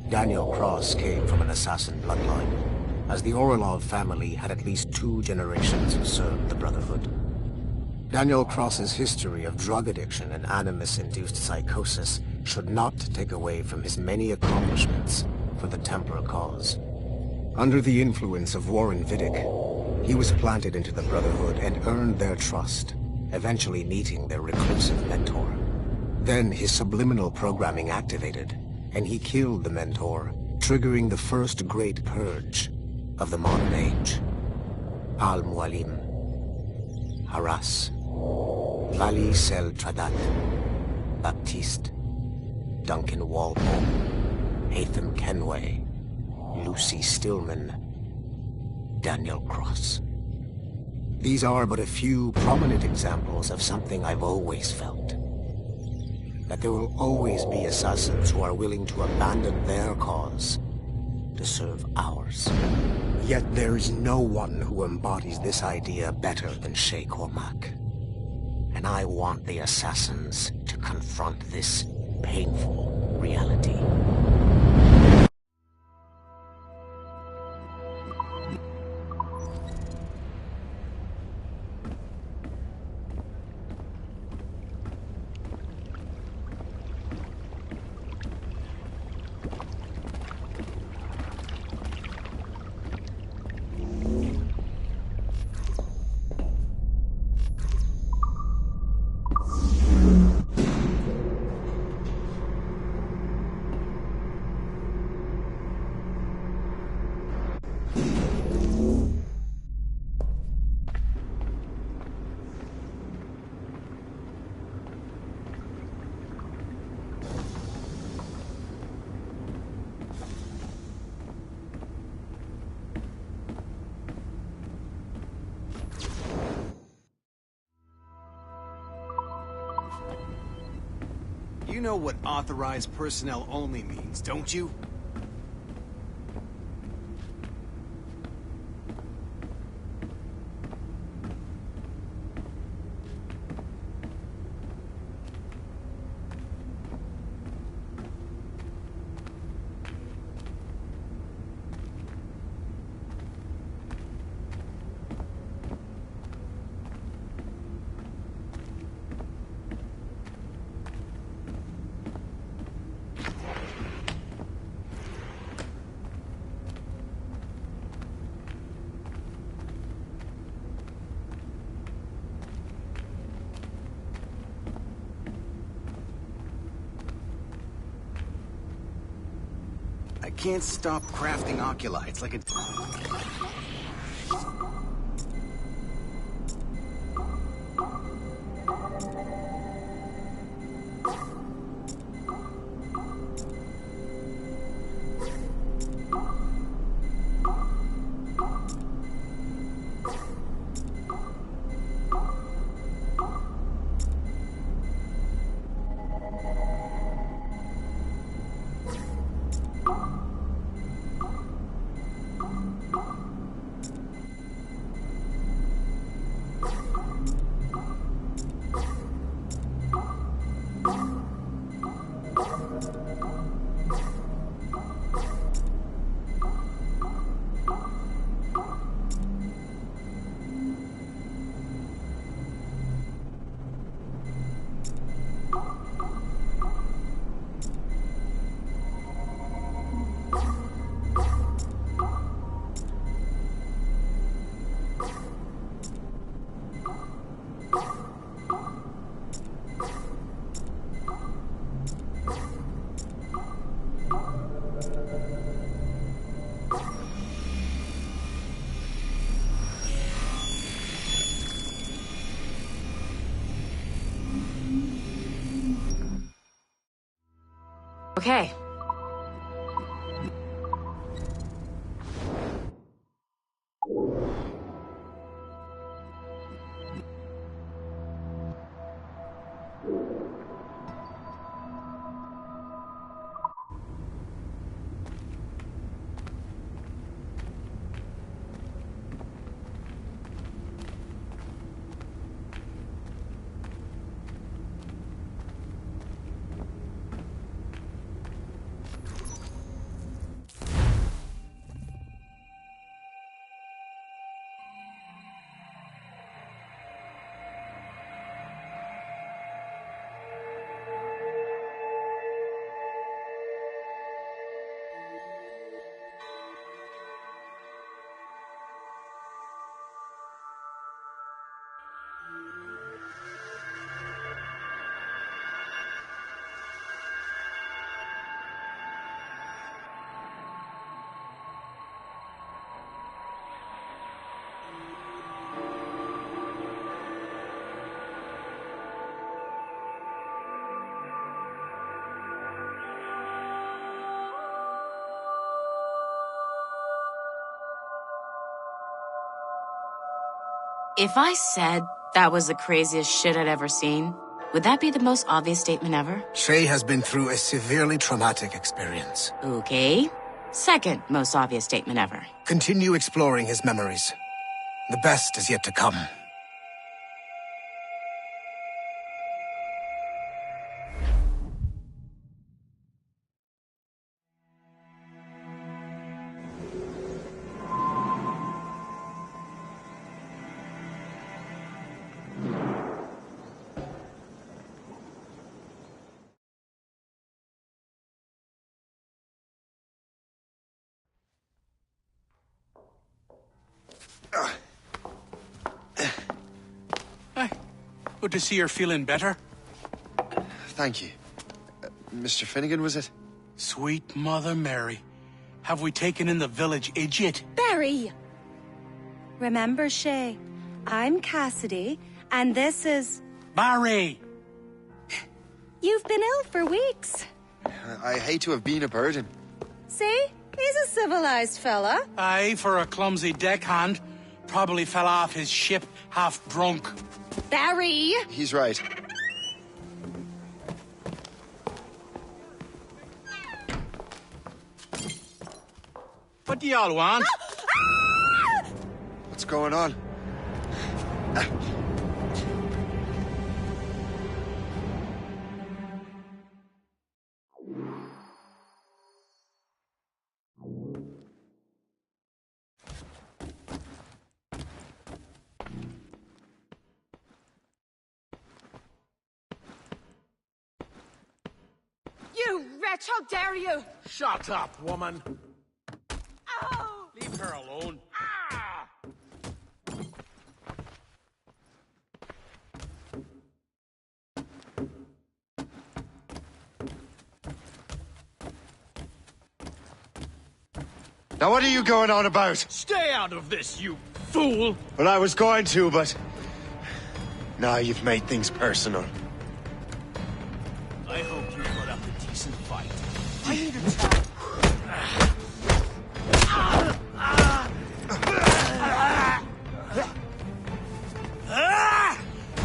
Daniel Cross came from an assassin bloodline, as the Orlov family had at least 2 generations served the Brotherhood. Daniel Cross's history of drug addiction and Animus-induced psychosis should not take away from his many accomplishments for the Templar cause. Under the influence of Warren Vidic, he was planted into the Brotherhood and earned their trust, eventually meeting their reclusive mentor. Then his subliminal programming activated, and he killed the mentor, triggering the first great purge of the modern age. Al-Mualim, Haras, Vali Sel Tradat, Baptiste, Duncan Walpole, Haytham Kenway, Lucy Stillman, Daniel Cross. These are but a few prominent examples of something I've always felt. That there will always be assassins who are willing to abandon their cause to serve ours. Yet there is no one who embodies this idea better than Shay Cormac. And I want the assassins to confront this painful reality. You know what authorized personnel only means, don't you? I can't stop crafting oculi. It's like a... Okay. If I said that was the craziest shit I'd ever seen, would that be the most obvious statement ever? Shay has been through a severely traumatic experience. Okay. Second most obvious statement ever. Continue exploring his memories. The best is yet to come. Good to see you're feeling better. Thank you. Mr. Finnegan, was it? Sweet Mother Mary. Have we taken in the village idiot? Barry! Remember, Shay, I'm Cassidy, and this is... Barry! You've been ill for weeks. I hate to have been a burden. See? He's a civilized fella. Aye, for a clumsy deckhand. Probably fell off his ship half drunk. Barry! He's right. What do y'all want? What's going on? You wretch, how dare you! Shut up, woman. Ow! Leave her alone. Now what are you going on about? Stay out of this, you fool! Well, I was going to, but... Now you've made things personal. I hope you put up a decent fight. I need a towel.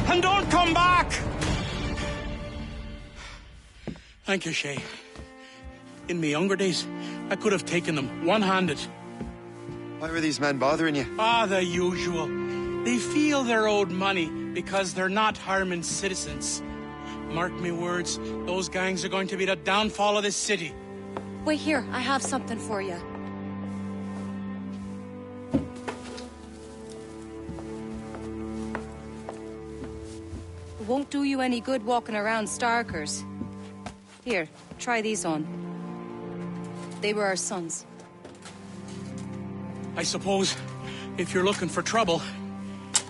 And don't come back! Thank you, Shay. In my younger days, I could have taken them one-handed. Why were these men bothering you? The usual. They feel they're owed money because they're not harming citizens. Mark me words, those gangs are going to be the downfall of this city. Wait here, I have something for you. It won't do you any good walking around Starkers. Here, try these on. They were our sons. I suppose, if you're looking for trouble,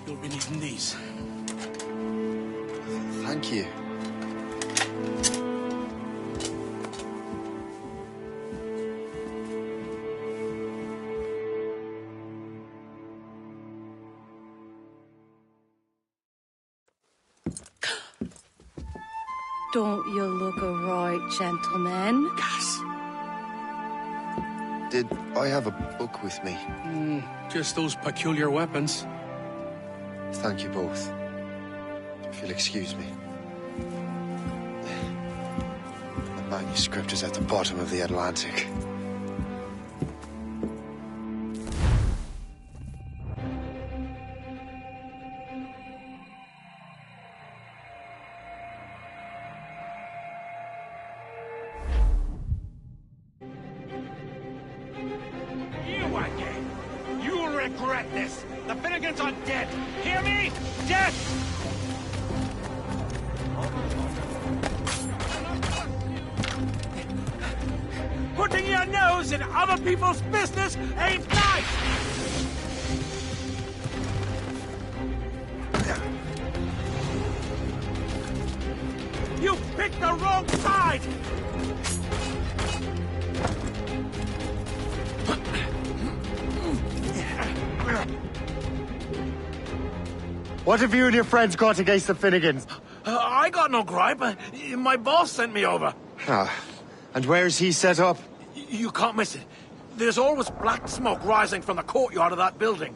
you'll be needing these. Thank you. Don't you look a right gentleman? Gas. Did I have a book with me? Just those peculiar weapons. Thank you both. If you'll excuse me. The manuscript is at the bottom of the Atlantic. You'll regret this. The Finnegans are dead. Hear me? Dead! Putting your nose in other people's business ain't nice! You picked the wrong side! What have you and your friends got against the Finnegans? I got no gripe. My boss sent me over. And where's he set up? You can't miss it. There's always black smoke rising from the courtyard of that building.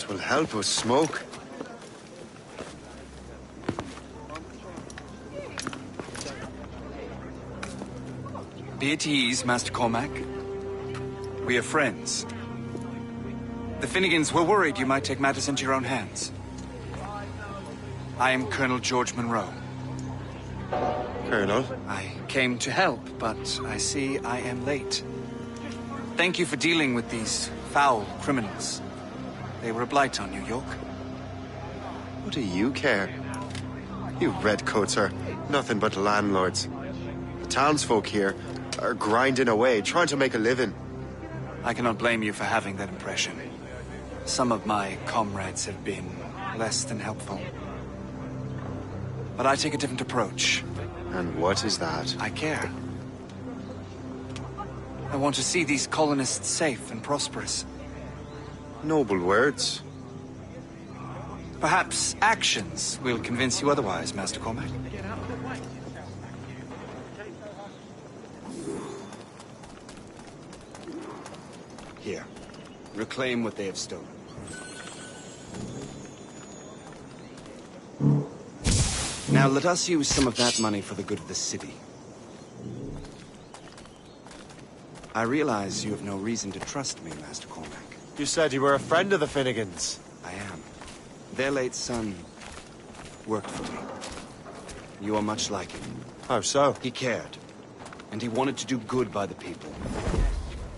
Will help us smoke. Be at ease, Master Cormac. We are friends. The Finnegans were worried you might take matters into your own hands. I am Colonel George Monroe. Colonel? I came to help, but I see I am late. Thank you for dealing with these foul criminals. They were a blight on New York. What do you care? You redcoats are nothing but landlords. The townsfolk here are grinding away, trying to make a living. I cannot blame you for having that impression. Some of my comrades have been less than helpful. But I take a different approach. And what is that? I care. I want to see these colonists safe and prosperous. Noble words. Perhaps actions will convince you otherwise, Master Cormac. Here. Reclaim what they have stolen. Now let us use some of that money for the good of the city. I realize you have no reason to trust me, Master Cormac. You said you were a friend of the Finnegans. I am. Their late son worked for me. You are much like him. How so? He cared, and he wanted to do good by the people.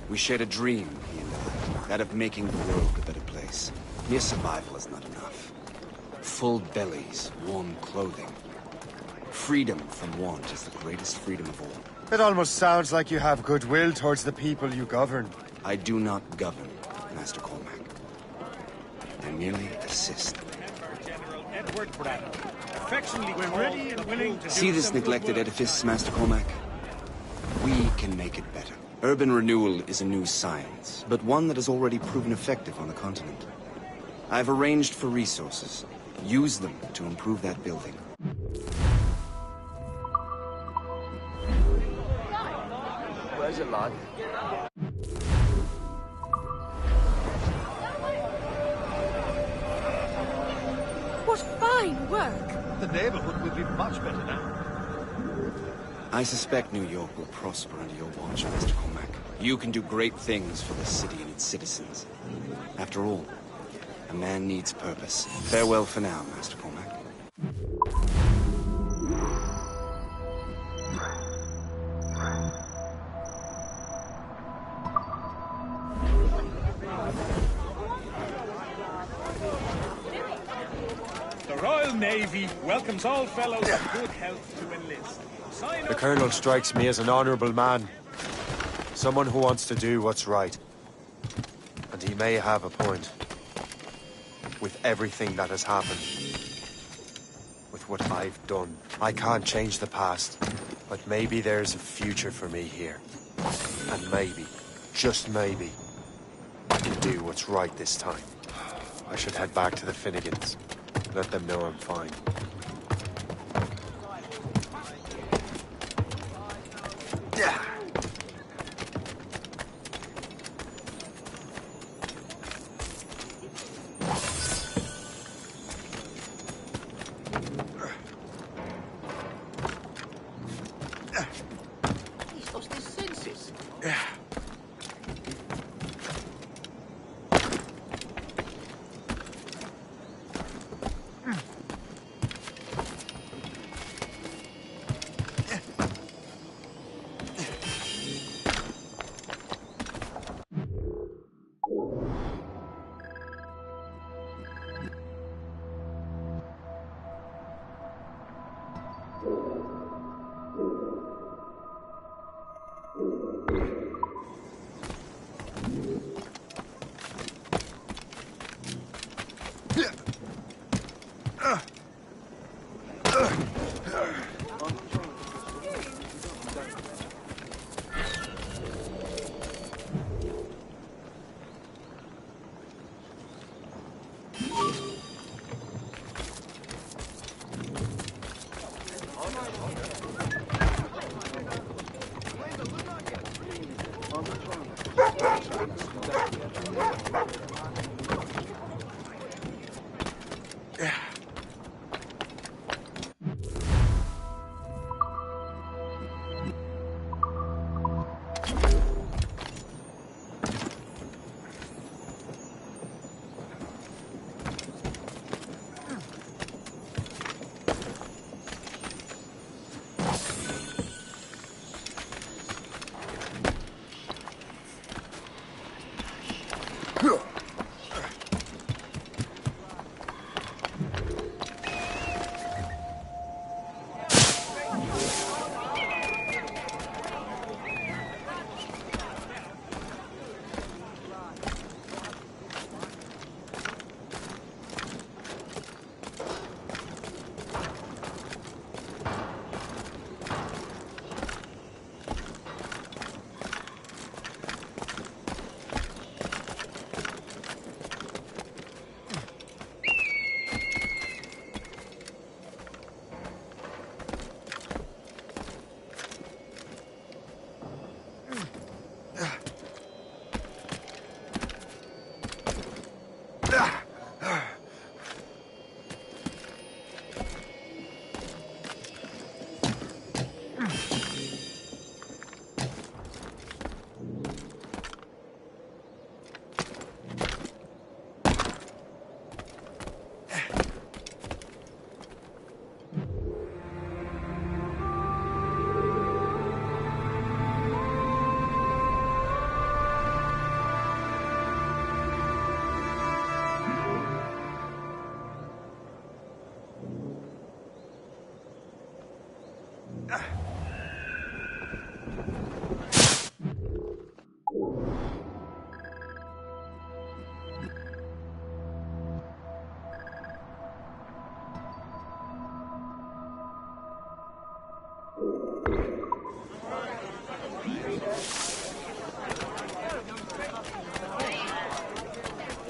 We shared a dream, he and I, that of making the world a better place. Mere survival is not enough. Full bellies, warm clothing. Freedom from want is the greatest freedom of all. It almost sounds like you have goodwill towards the people you govern. I do not govern, Master Cormac. I merely assist. See this neglected edifice, Master Cormac? We can make it better. Urban renewal is a new science, but one that has already proven effective on the continent. I've arranged for resources. Use them to improve that building. Where's it, lad? What fine work! The neighborhood will be much better now. I suspect New York will prosper under your watch, Master Cormac. You can do great things for the city and its citizens. After all, A man needs purpose. Farewell for now, Master Cormac. The Royal Navy welcomes all fellows of good health to enlist. The Colonel strikes me as an honorable man. Someone who wants to do what's right. And he may have a point. With everything that has happened. With what I've done. I can't change the past. But maybe there's a future for me here. And maybe, just maybe, I can do what's right this time. I should head back to the Finnegans. Let them know I'm fine.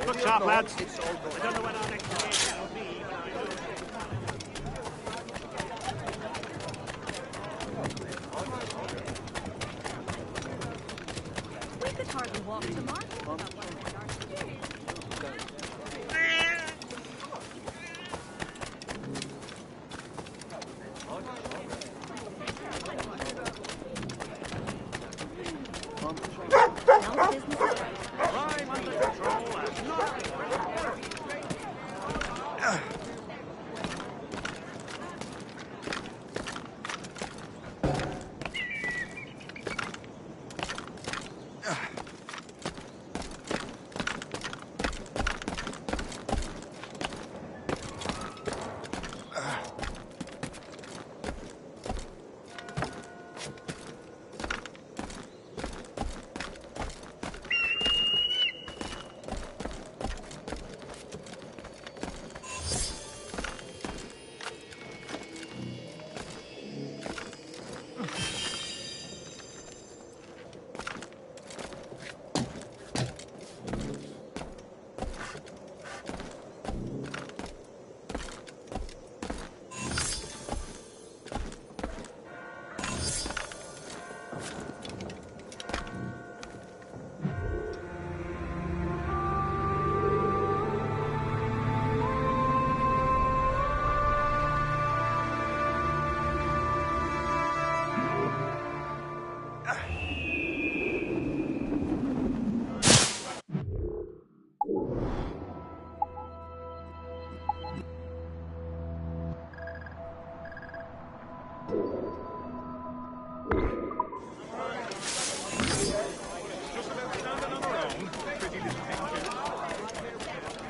Good shot, lads. I don't know when our next game will be, but I know. We could hardly walk to market. Crime under control and not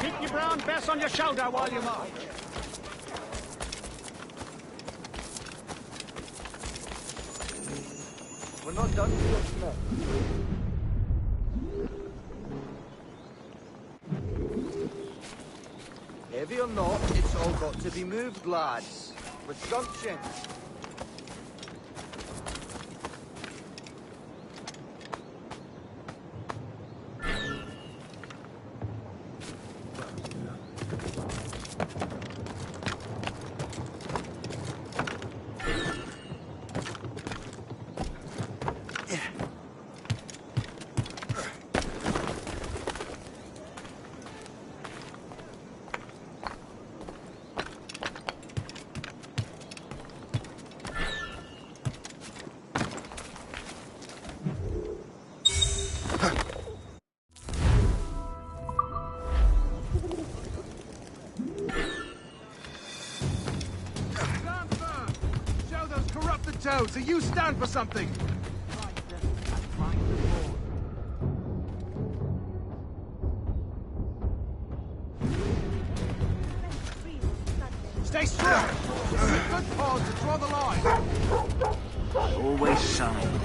Keep your brown vest on your shoulder while you march. We're not done just yet. Heavy or not, it's all got to be moved, lads. With gumption. So you stand for something! Stay strong! This is a good pause to draw the line! Always shine,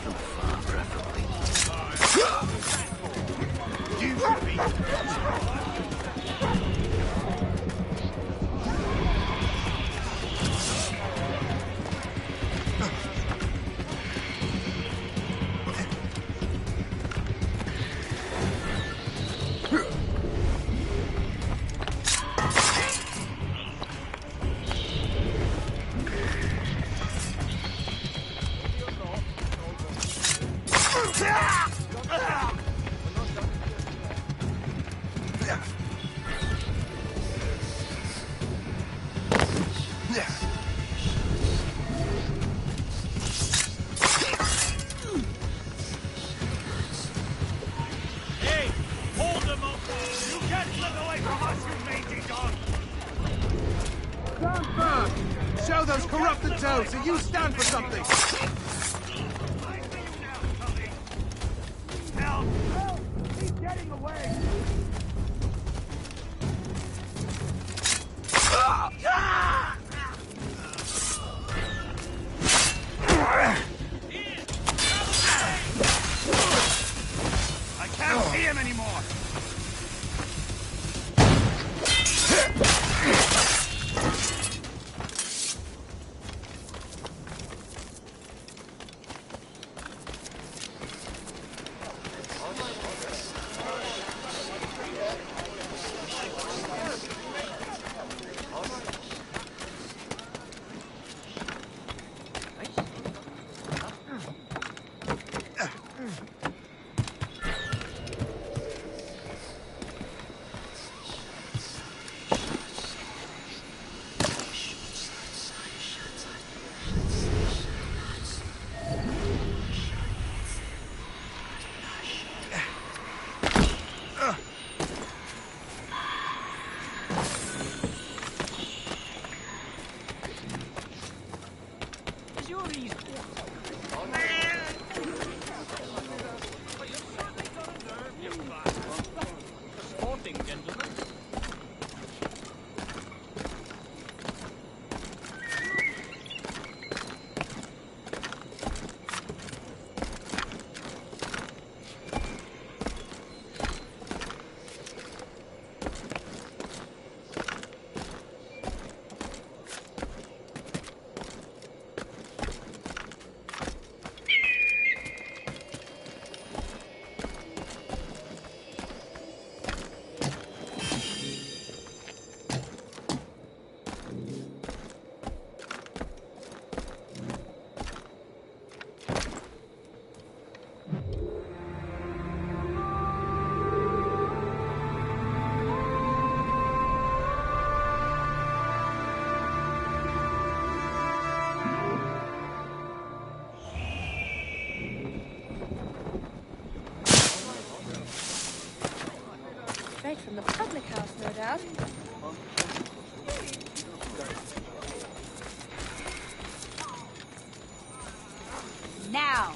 from far preferably. You should be... Show those corrupted toes that you stand for something! Help! Help! He's getting away! I can't see him anymore! from the public house, no doubt. Now!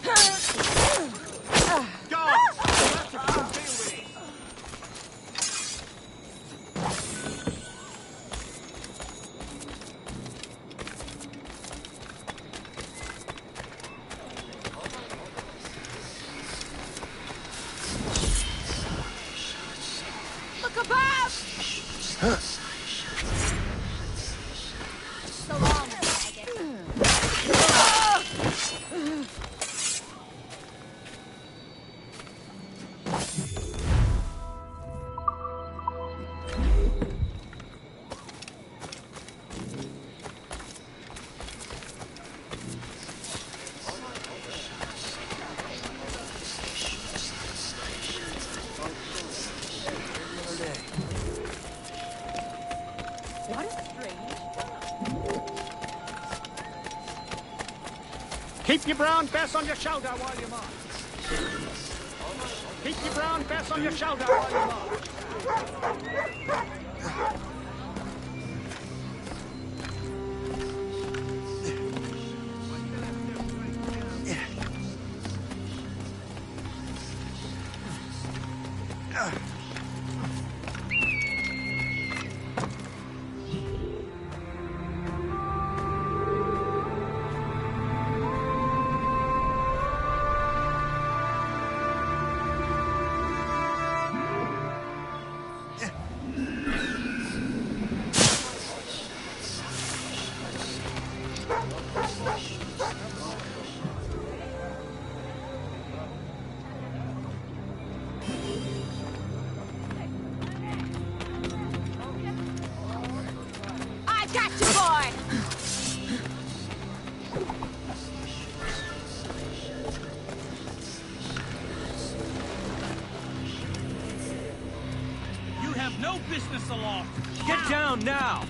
Look above! So long, faggot. What is strange? Keep your brown bess on your shoulder while you march. Keep your brown bess on your shoulder while you march. I got you, boy! You have no business aloft. Get down now.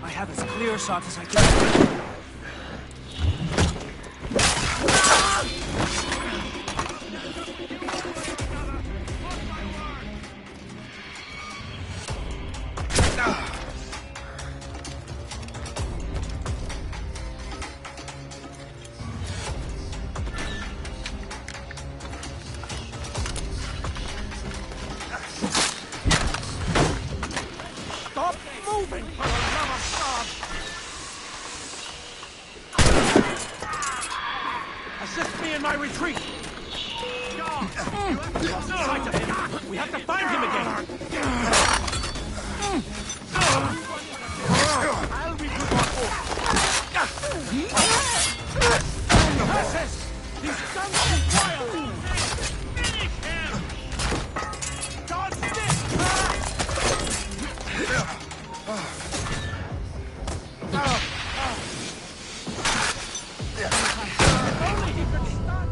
I have as clear a shot as I can. Stop moving, for the love of God! Assist me in my retreat! Lost sight of him. We have to find him again! I'll regroup our force. Assist! These sons of wild! Finish him! Dodge this! Only he could start!